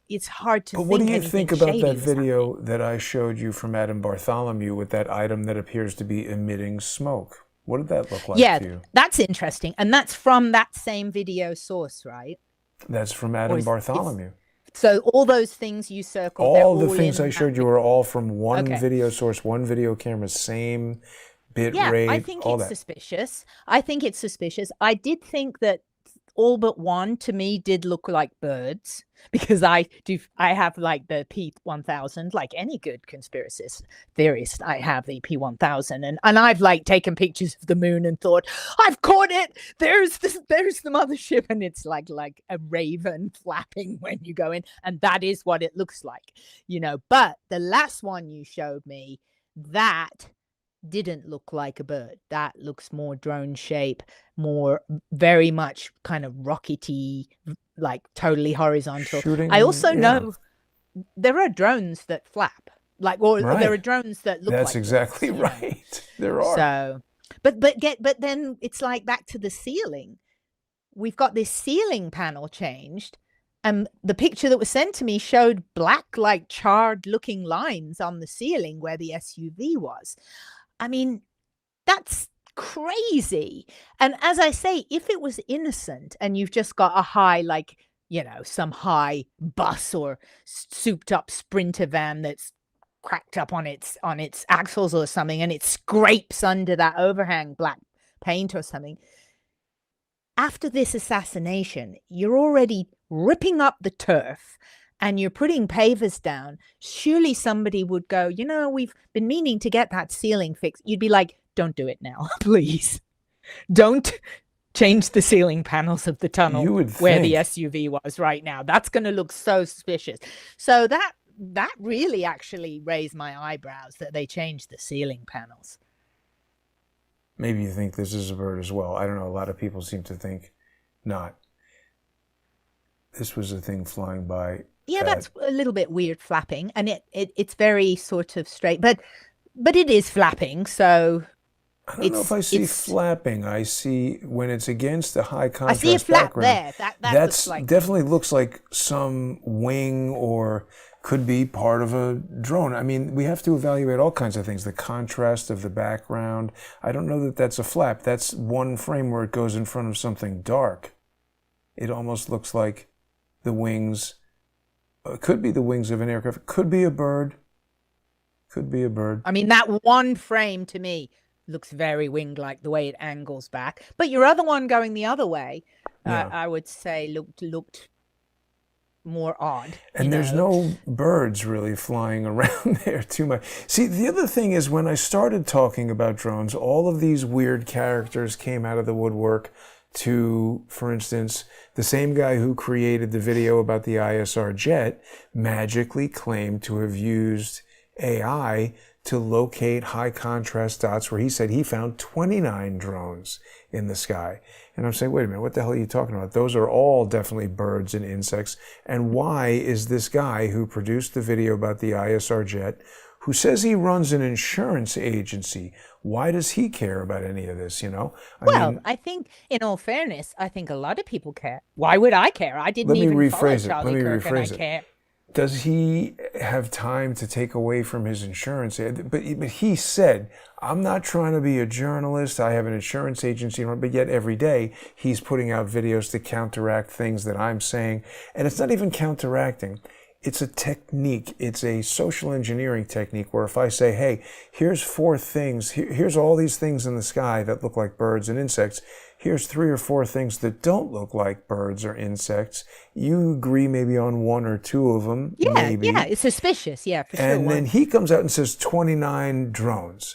It's hard to think. But what do you think about that video that I showed you from Adam Bartholomew with that item that appears to be emitting smoke? What did that look like to you? Yeah, that's interesting. And that's from that same video source, right? That's from Adam Bartholomew. So all those things you circled, all the things I showed you are all from one video source, one video camera, same bit rate. I think it's suspicious. I did think that all but one to me did look like birds, because I have like the P1000, like any good conspiracy theorist. I have the P1000, and I've like taken pictures of the moon and thought, I've caught it. There's the mothership, and it's like a raven flapping when you go in, and that is what it looks like, you know. But the last one you showed me, that didn't look like a bird. That looks more drone shape, more very much kind of rockety, like totally horizontal. I also know there are drones that flap, like, or there are drones that look. That's like exactly birds, right. There are. So, but then it's like back to the ceiling. We've got this ceiling panel changed, and the picture that was sent to me showed black, like charred looking lines on the ceiling where the SUV was. I mean, that's crazy. And as I say, if it was innocent and you've just got a high, like, you know, some high bus or souped up Sprinter van that's cracked up on its axles or something, and it scrapes under that overhang black paint or something. After this assassination, you're already ripping up the turf and you're putting pavers down. Surely somebody would go, you know, we've been meaning to get that ceiling fixed. You'd be like, don't do it now, please. Don't change the ceiling panels of the tunnel where the SUV was right now. That's going to look so suspicious. So that really actually raised my eyebrows that they changed the ceiling panels. Maybe you think this is a bird as well. I don't know. A lot of people seem to think not. This was a thing flying by. Yeah, that's a little bit weird flapping, and it's very sort of straight, but it is flapping. So I don't know if I see flapping. I see when it's against the high contrast. I see a flap background, there. That's definitely looks like some wing or could be part of a drone. I mean, we have to evaluate all kinds of things. The contrast of the background. I don't know that that's a flap. That's one frame where it goes in front of something dark. It almost looks like the wings. Could be the wings of an aircraft. Could be a bird. Could be a bird. I mean, that one frame to me looks very wing-like, the way it angles back. But your other one going the other way, I would say looked more odd. And there's no birds really flying around there too much. See, the other thing is when I started talking about drones, all of these weird characters came out of the woodwork to, for instance, the same guy who created the video about the ISR jet magically claimed to have used AI to locate high contrast dots where he said he found 29 drones in the sky. And I'm saying, wait a minute, what the hell are you talking about? Those are all definitely birds and insects. And why is this guy who produced the video about the ISR jet, who says he runs an insurance agency, why does he care about any of this, you know? I think, in all fairness, I think a lot of people care. Why would I care? I didn't even follow Charlie Kirk, and I care. Does he have time to take away from his insurance? But he said, I'm not trying to be a journalist. I have an insurance agency, but yet every day he's putting out videos to counteract things that I'm saying. And it's not even counteracting. It's a technique. It's a social engineering technique where if I say, hey, here's 4 things, here's all these things in the sky that look like birds and insects. Here's 3 or 4 things that don't look like birds or insects. You agree maybe on 1 or 2 of them. Yeah, maybe. Yeah, it's suspicious. Yeah, for sure. And then he comes out and says 29 drones.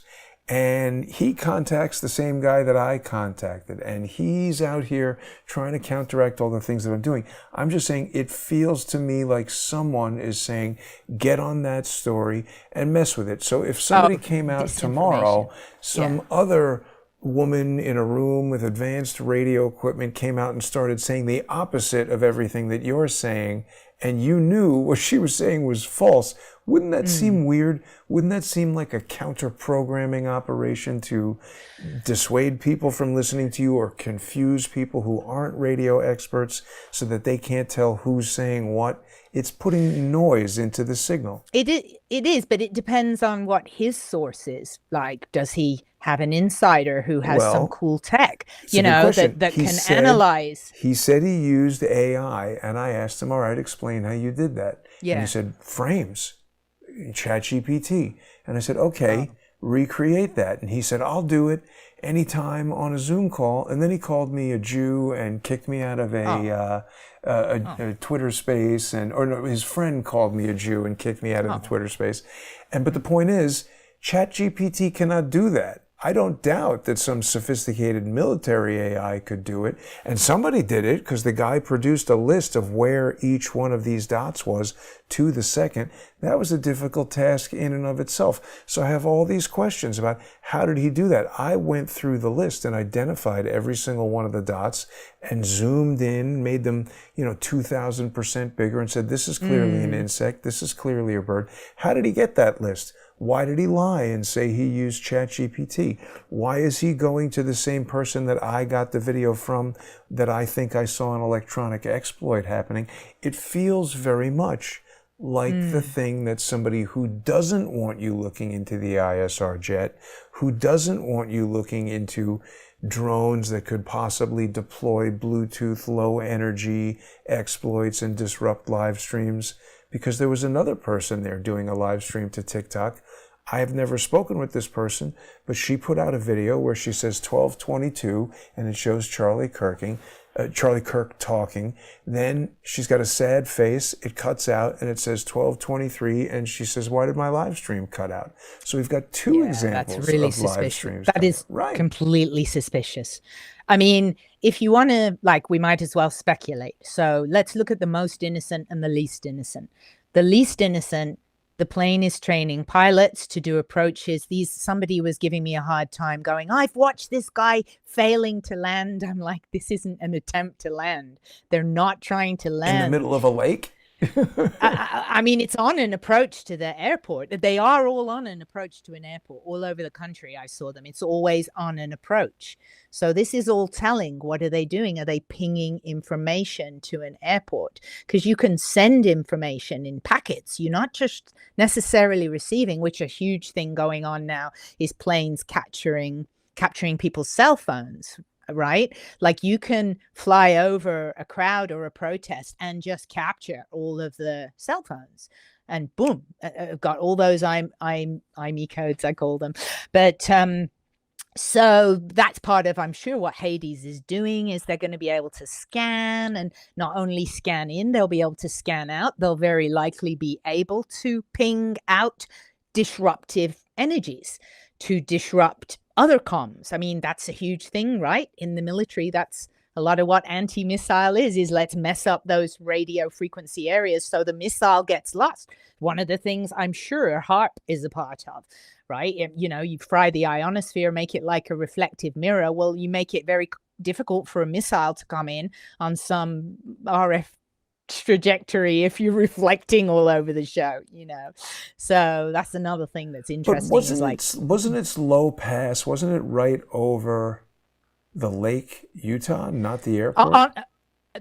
And he contacts the same guy that I contacted. And he's out here trying to counteract all the things that I'm doing. I'm just saying it feels to me like someone is saying, get on that story and mess with it. So if somebody came out tomorrow, some other woman in a room with advanced radio equipment came out and started saying the opposite of everything that you're saying, and you knew what she was saying was false, wouldn't that seem weird? Wouldn't that seem like a counter-programming operation to dissuade people from listening to you or confuse people who aren't radio experts so that they can't tell who's saying what? It's putting noise into the signal. It is, but it depends on what his source is. Like, does he have an insider who has some cool tech, that can analyze? He said he used AI, and I asked him, all right, explain how you did that. Yeah. And he said, frames, ChatGPT. And I said, okay, recreate that. And he said, I'll do it anytime on a Zoom call. And then he called me a Jew and kicked me out of a Twitter space, his friend called me a Jew and kicked me out of the Twitter space. But the point is, ChatGPT cannot do that. I don't doubt that some sophisticated military AI could do it. And somebody did it because the guy produced a list of where each one of these dots was to the second. That was a difficult task in and of itself. So I have all these questions about how did he do that? I went through the list and identified every single one of the dots and zoomed in, made them, 2,000% bigger and said, this is clearly an insect. This is clearly a bird. How did he get that list? Why did he lie and say he used ChatGPT? Why is he going to the same person that I got the video from that I think I saw an electronic exploit happening? It feels very much like the thing that somebody who doesn't want you looking into the ISR jet, who doesn't want you looking into drones that could possibly deploy Bluetooth low energy exploits and disrupt live streams, because there was another person there doing a live stream to TikTok. I have never spoken with this person, but she put out a video where she says 12:22 and it shows Charlie Kirk talking. Then she's got a sad face. It cuts out and it says 12:23 and she says, why did my live stream cut out? So we've got two examples that's really of live streams. That is completely suspicious. I mean, if you want to, we might as well speculate. So let's look at the most innocent and the least innocent. The least innocent, the plane is training pilots to do approaches. Somebody was giving me a hard time going, I've watched this guy failing to land. I'm like, this isn't an attempt to land. They're not trying to land. In the middle of a lake? I mean, it's on an approach to the airport. They are all on an approach to an airport all over the country. I saw them. It's always on an approach. So this is all telling. What are they doing? Are they pinging information to an airport? Because you can send information in packets. You're not just necessarily receiving, which a huge thing going on now is planes capturing people's cell phones. Right? Like you can fly over a crowd or a protest and just capture all of the cell phones and boom, got all those IME codes, I call them. But so that's part of, I'm sure, what Hades is doing is they're going to be able to scan and not only scan in, they'll be able to scan out. They'll very likely be able to ping out disruptive energies to disrupt other comms. I mean, that's a huge thing, right? In the military, that's a lot of what anti-missile is let's mess up those radio frequency areas so the missile gets lost. One of the things I'm sure HARP is a part of, right? You fry the ionosphere, make it like a reflective mirror. Well, you make it very difficult for a missile to come in on some RF trajectory if you're reflecting all over the show, so that's another thing that's interesting. But wasn't its low pass, wasn't it right over the lake, Utah, not the airport?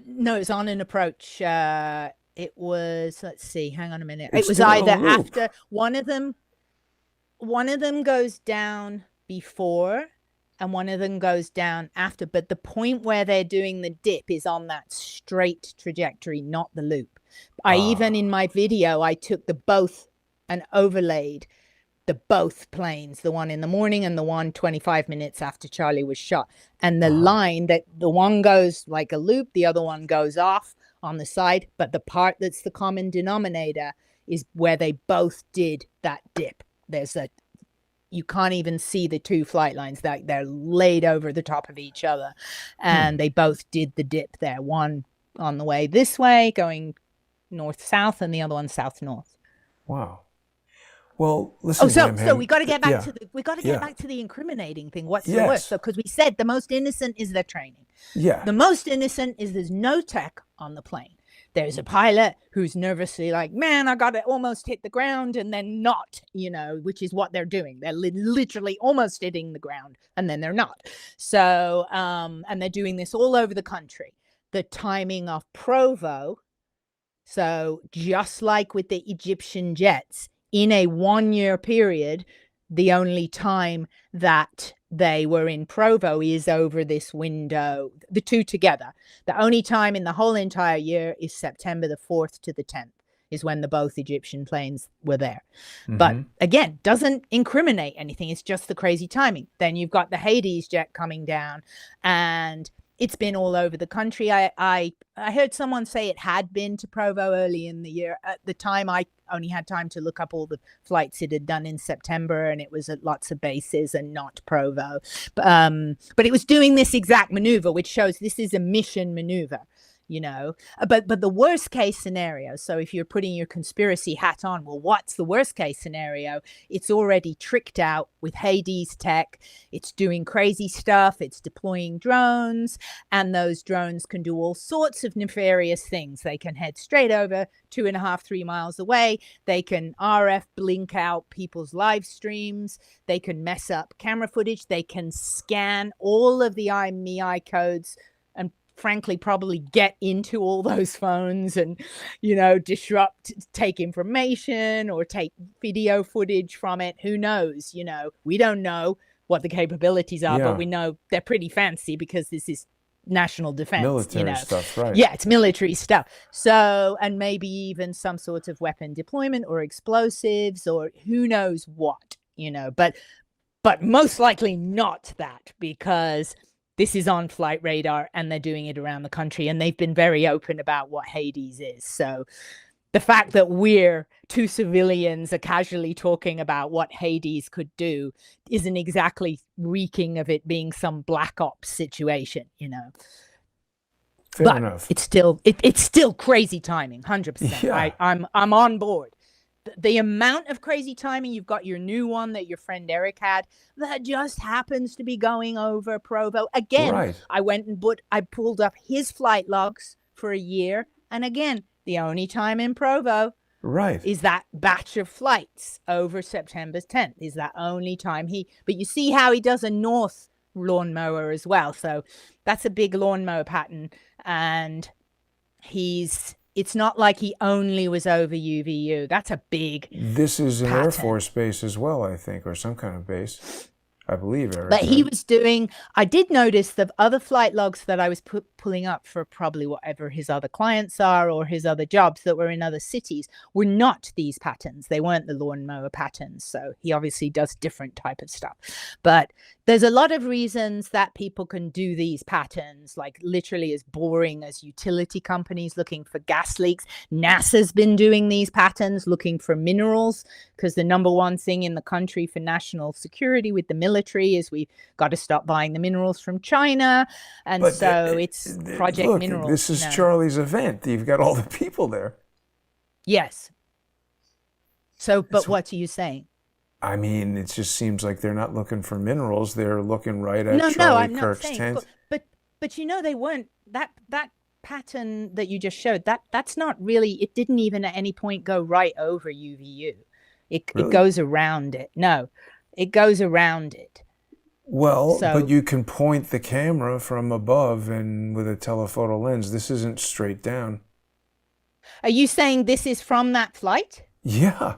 No, it's on an approach. It was, let's see, hang on a minute, it was either after one of them goes down before and one of them goes down after, but the point where they're doing the dip is on that straight trajectory, not the loop. Even in my video, I took the both and overlaid the both planes, the one in the morning and the one 25 minutes after Charlie was shot. And the line that the one goes like a loop, the other one goes off on the side, but the part that's the common denominator is where they both did that dip. You can't even see the two flight lines, that they're laid over the top of each other. And they both did the dip there. One on the way this way going north-south and the other one south-north. Wow. Well, listen, So we got to get back yeah, to the incriminating thing. What's the yes, worst? So because we said the most innocent is their training. yeah, The most innocent is there's no tech on the plane. There's a pilot who's nervously like, man, I got to almost hit the ground and then not, which is what they're doing. They're literally almost hitting the ground and then they're not. So, and they're doing this all over the country. The timing of Provo. So just like with the Egyptian jets, in a 1-year period, the only time that they were in Provo is over this window, the two together. The only time in the whole entire year is September the 4th to the 10th is when the both Egyptian planes were there. Mm-hmm. But again, doesn't incriminate anything. It's just the crazy timing. Then you've got the Hades jet coming down and it's been all over the country. I heard someone say it had been to Provo early in the year. At the time, I only had time to look up all the flights it had done in September, and it was at lots of bases and not Provo. But it was doing this exact maneuver, which shows this is a mission maneuver. But the worst case scenario, so if you're putting your conspiracy hat on, well, what's the worst case scenario? It's already tricked out with Hades tech. It's doing crazy stuff. It's deploying drones, and those drones can do all sorts of nefarious things. They can head straight over 2.5-3 miles away. They can RF blink out people's live streams. They can mess up camera footage. They can scan all of the IMEI codes and frankly probably get into all those phones and disrupt, take information or take video footage from it. Who knows? We don't know what the capabilities are, but we know they're pretty fancy because this is national defense, military stuff, right? Yeah, it's military stuff. So, and maybe even some sort of weapon deployment or explosives or who knows what, but most likely not that, because this is on flight radar and they're doing it around the country, and they've been very open about what Hades is. So the fact that we're two civilians are casually talking about what Hades could do isn't exactly reeking of it being some black ops situation, Fair enough. It's still crazy timing, 100%. Yeah. I'm on board. The amount of crazy timing, you've got your new one that your friend Eric had that just happens to be going over Provo. Again, right. I pulled up his flight logs for a year. And again, the only time in Provo is that batch of flights over September 10th is that only time but you see how he does a north lawnmower as well. So that's a big lawnmower pattern. And it's not like he only was over UVU. That's a big This is an pattern. Air Force base as well, I think, or some kind of base. I believe, Eric. But he was doing, I did notice the other flight logs that I was pulling up for probably whatever his other clients are or his other jobs that were in other cities were not these patterns. They weren't the lawnmower patterns. So he obviously does different type of stuff. But there's a lot of reasons that people can do these patterns, like literally as boring as utility companies looking for gas leaks. NASA's been doing these patterns, looking for minerals, because the number one thing in the country for national security with the military is we've got to stop buying the minerals from China. And but so it's Project look, Minerals. This is Charlie's event. You've got all the people there. Yes. So, but what are you saying? I mean, it just seems like they're not looking for minerals. They're looking right at Charlie Kirk's tent. But they weren't, that pattern that you just showed, that's not really, it didn't even at any point go right over UVU. It goes around it. No, it goes around it. Well, but you can point the camera from above and with a telephoto lens. This isn't straight down. Are you saying this is from that flight? Yeah.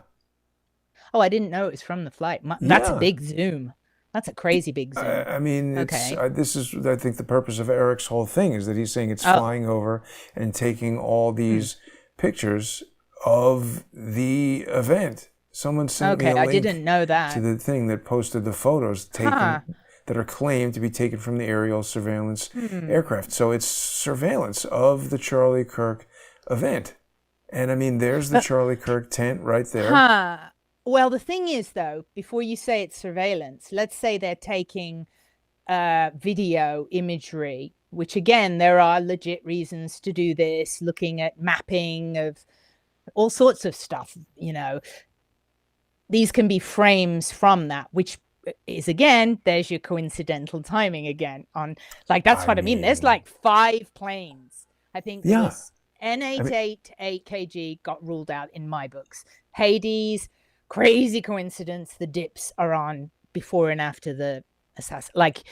Oh, I didn't know it was from the flight. That's a big zoom. That's a crazy big zoom. I mean, this is, I think, the purpose of Eric's whole thing is that he's saying it's flying over and taking all these pictures of the event. Someone sent me a link I didn't know that. to the thing that posted the photos taken that are claimed to be taken from the aerial surveillance aircraft. So it's surveillance of the Charlie Kirk event. And I mean, there's the Charlie Kirk tent right there. Well, the thing is, though, before you say it's surveillance, let's say they're taking video imagery, which, again, there are legit reasons to do this, looking at mapping of all sorts of stuff, these can be frames from that, which is, again, there's your coincidental timing again on, like, that's what I mean. There's like 5 planes. I think there was N88 8KG got ruled out in my books. Hades, crazy coincidence. The dips are on before and after the assassin. Like,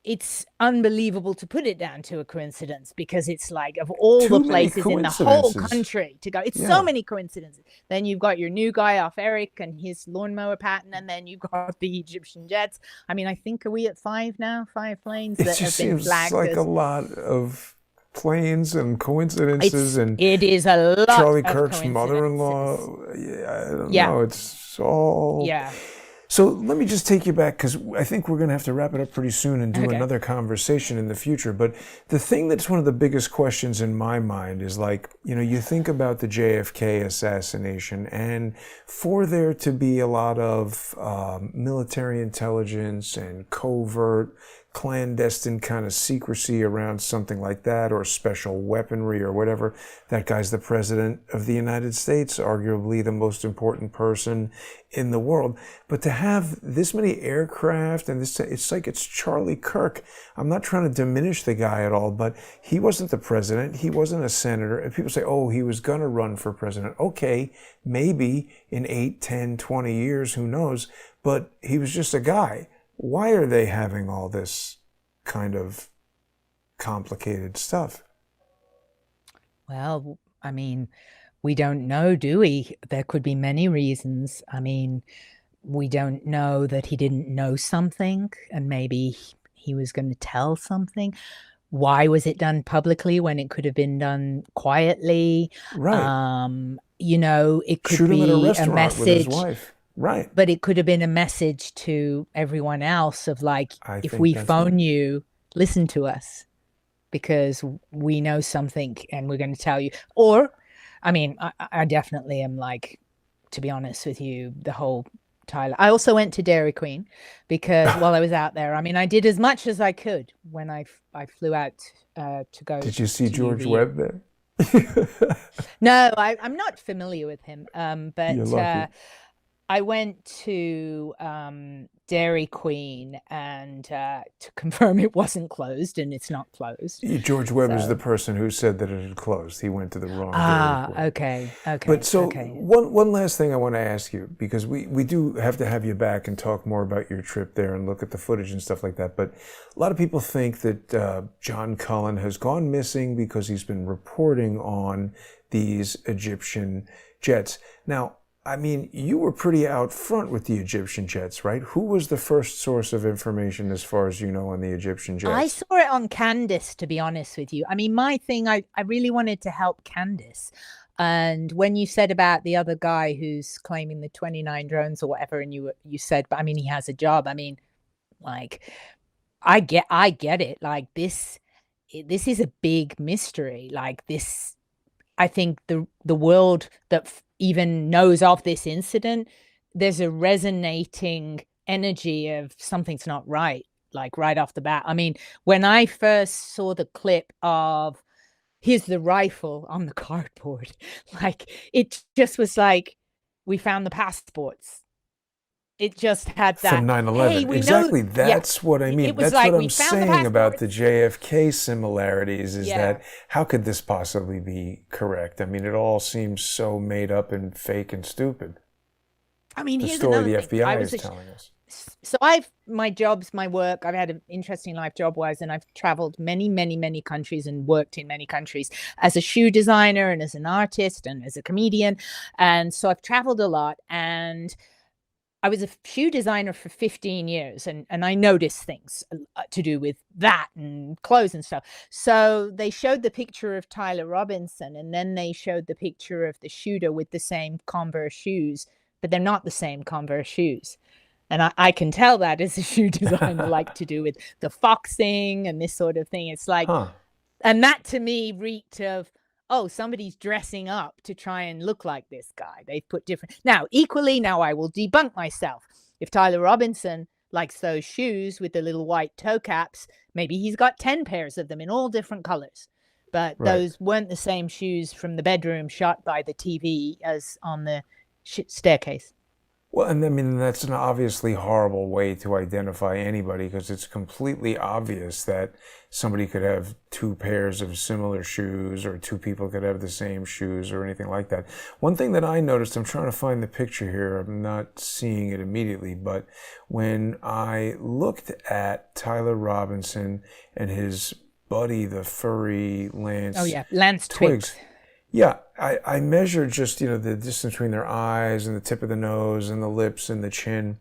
it's unbelievable to put it down to a coincidence, because it's like, of all the places in the whole country to go, it's so many coincidences. Then you've got your new guy off Eric and his lawnmower patent, and then you've got the Egyptian jets. I mean, I think, are we at 5 now? 5 planes that have been flagged? It just seems like a lot of planes and coincidences, and it is a lot. Charlie Kirk's mother-in-law. I don't know. It's all. So let me just take you back, because I think we're going to have to wrap it up pretty soon and do another conversation in the future. But the thing that's one of the biggest questions in my mind is, like, you think about the JFK assassination, and for there to be a lot of military intelligence and covert, clandestine kind of secrecy around something like that, or special weaponry or whatever. That guy's the president of the United States, arguably the most important person in the world. But to have this many aircraft, and it's like it's Charlie Kirk. I'm not trying to diminish the guy at all, but he wasn't the president. He wasn't a senator. And people say, oh, he was going to run for president. Okay, maybe in 8, 10, 20 years, who knows? But he was just a guy. Why are they having all this kind of complicated stuff? Well, I mean, we don't know, do we? There could be many reasons. I mean, we don't know that he didn't know something, and maybe he was going to tell something. Why was it done publicly when it could have been done quietly? Right. It could be a message with his wife. Right. But it could have been a message to everyone else of, like, if we phone you, listen to us, because we know something and we're going to tell you. Or, I mean, I definitely am, like, to be honest with you, the whole Tyler. I also went to Dairy Queen, because while I was out there, I mean, I did as much as I could when I flew out to go. Did you see George Webb there? No, I'm not familiar with him, but I went to Dairy Queen and to confirm it wasn't closed, and it's not closed. George Webb is the person who said that it had closed. He went to the wrong Dairy Queen. Okay. But so one last thing I want to ask you, because we do have to have you back and talk more about your trip there and look at the footage and stuff like that. But a lot of people think that John Cullen has gone missing because he's been reporting on these Egyptian jets. Now, I mean, you were pretty out front with the Egyptian jets, right? Who was the first source of information, as far as you know, on the Egyptian jets? I saw it on Candace, to be honest with you. I mean, my thing, I really wanted to help Candace. And when you said about the other guy who's claiming the 29 drones or whatever, and you said, but I mean, he has a job. I mean, like, I get it. Like, this is a big mystery. Like, this, I think the world that even knows of this incident, there's a resonating energy of something's not right, like, right off the bat. I mean, when I first saw the clip of here's the rifle on the cardboard, like, it just was like, we found the passports. It just had that from 9/11. Hey, exactly. That's what I mean. That's like, what I'm saying about the JFK similarities, is that how could this possibly be correct? I mean, it all seems so made up and fake and stupid. I mean, the here's story the thing. FBI is telling us. So my work, I've had an interesting life job-wise, and I've traveled many, many, many countries and worked in many countries as a shoe designer and as an artist and as a comedian. And so I've traveled a lot, and I was a shoe designer for 15 years, and I noticed things to do with that and clothes and stuff. So they showed the picture of Tyler Robinson, and then they showed the picture of the shooter with the same Converse shoes, but they're not the same Converse shoes. And I can tell that as a shoe designer, like, to do with the foxing and this sort of thing. It's like, and that to me reeked of, oh, somebody's dressing up to try and look like this guy. They've put different. Now, equally, now I will debunk myself. If Tyler Robinson likes those shoes with the little white toe caps, maybe he's got 10 pairs of them in all different colors. But those weren't the same shoes from the bedroom shot by the TV as on the staircase. Well, and I mean, that's an obviously horrible way to identify anybody, because it's completely obvious that somebody could have two pairs of similar shoes, or two people could have the same shoes, or anything like that. One thing that I noticed, I'm trying to find the picture here, I'm not seeing it immediately, but when I looked at Tyler Robinson and his buddy, the furry Lance. Oh yeah, Lance Twigs. Yeah, I measured just, the distance between their eyes and the tip of the nose and the lips and the chin.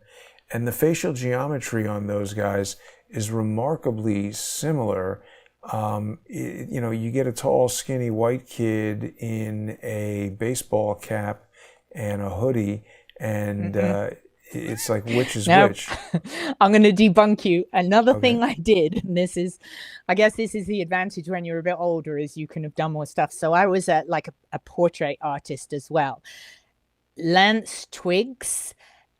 And the facial geometry on those guys is remarkably similar. You get a tall, skinny white kid in a baseball cap and a hoodie, and it's like, which is which? I'm going to debunk you. Another thing I did, and I guess this is the advantage when you're a bit older, is you can have done more stuff. So I was a portrait artist as well. Lance Twigs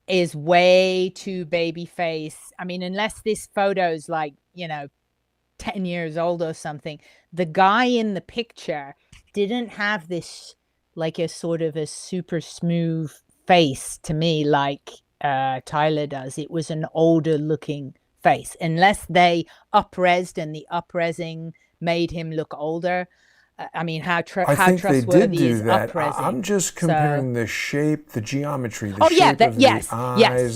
is way too baby face. I mean, unless this photo's 10 years old or something, the guy in the picture didn't have this a sort of a super smooth face to me like Tyler does. It was an older looking face, unless they up-resed and the up-resing made him look older. I mean, how trustworthy is up-resing? I'm just comparing the shape, the geometry, the eyes,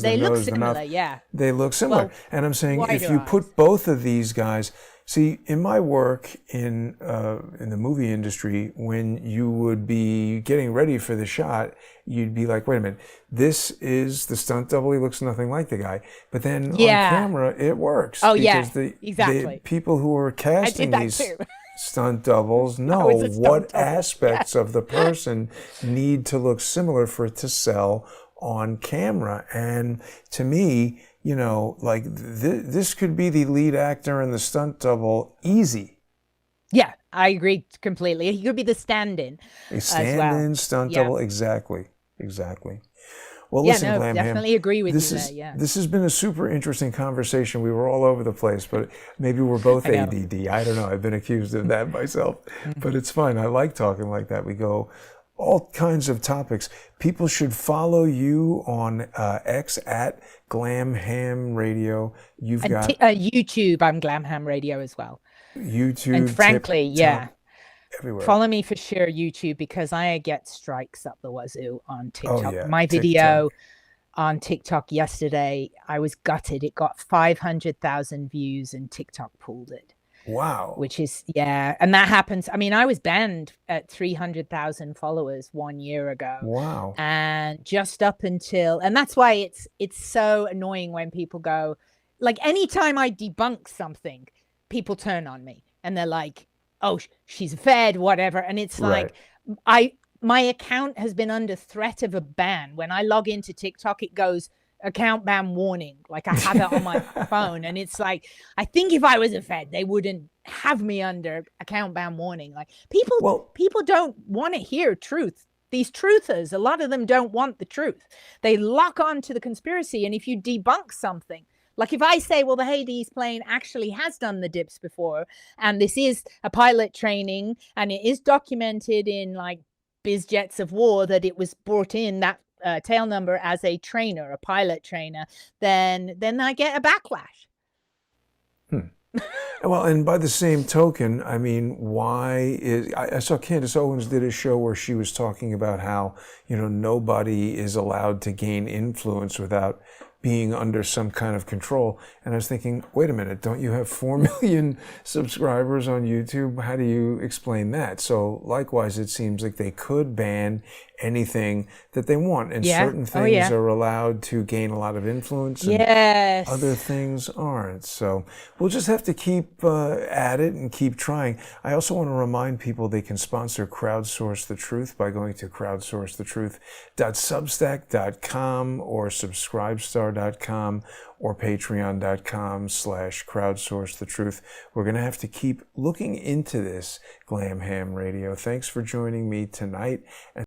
they the look nose, similar, the mouth. yeah. They look similar. Well, and I'm saying, if you eyes. put both of these guys, see, in my work in the movie industry, when you would be getting ready for the shot, you'd be like, wait a minute, this is the stunt double. He looks nothing like the guy. But then on camera, it works. Oh, because exactly. The people who are casting these stunt doubles know what aspects of the person need to look similar for it to sell on camera. And to me, this could be the lead actor and the stunt double easy. Yeah, I agree completely. He could be the stand-in. A stand-in, stunt double, exactly. Well, listen, Glam Ham, definitely agree with you there. Yeah, this has been a super interesting conversation. We were all over the place, but maybe we're both ADD. I don't know. I've been accused of that myself, but it's fine. I like talking like that. We go all kinds of topics. People should follow you on X at Glam Ham Radio. You've got YouTube. I'm Glam Ham Radio as well. YouTube, and frankly, everywhere. Follow me for sure, YouTube, because I get strikes up the wazoo on TikTok. Oh, yeah. My video on TikTok yesterday, I was gutted. It got 500,000 views and TikTok pulled it. Wow. Which is, and that happens. I mean, I was banned at 300,000 followers 1 year ago. Wow. And just up until, and that's why it's so annoying when people go, anytime I debunk something, people turn on me and they're like, oh, she's fed, whatever. And it's like, my account has been under threat of a ban. When I log into TikTok, it goes account ban warning. I have it on my phone. And it's like, I think if I was a Fed, they wouldn't have me under account ban warning. People don't want to hear truth. These truthers, a lot of them don't want the truth. They lock on to the conspiracy. And if you debunk something, if I say, well, the Hades plane actually has done the dips before, and this is a pilot training, and it is documented in biz jets of war that it was brought in, that tail number, as a trainer, a pilot trainer, then I get a backlash. Well, and by the same token, I mean, I saw Candace Owens did a show where she was talking about how, nobody is allowed to gain influence without being under some kind of control. And I was thinking, wait a minute, don't you have 4 million subscribers on YouTube? How do you explain that? So likewise, it seems like they could ban anything that they want, and certain things are allowed to gain a lot of influence, and other things aren't. So we'll just have to keep at it and keep trying. I also want to remind people they can sponsor Crowdsource the Truth by going to crowdsourcethetruth.substack.com or subscribestar.com or patreon.com/crowdsourcethetruth. We're going to have to keep looking into this, Glam Ham Radio. Thanks for joining me tonight.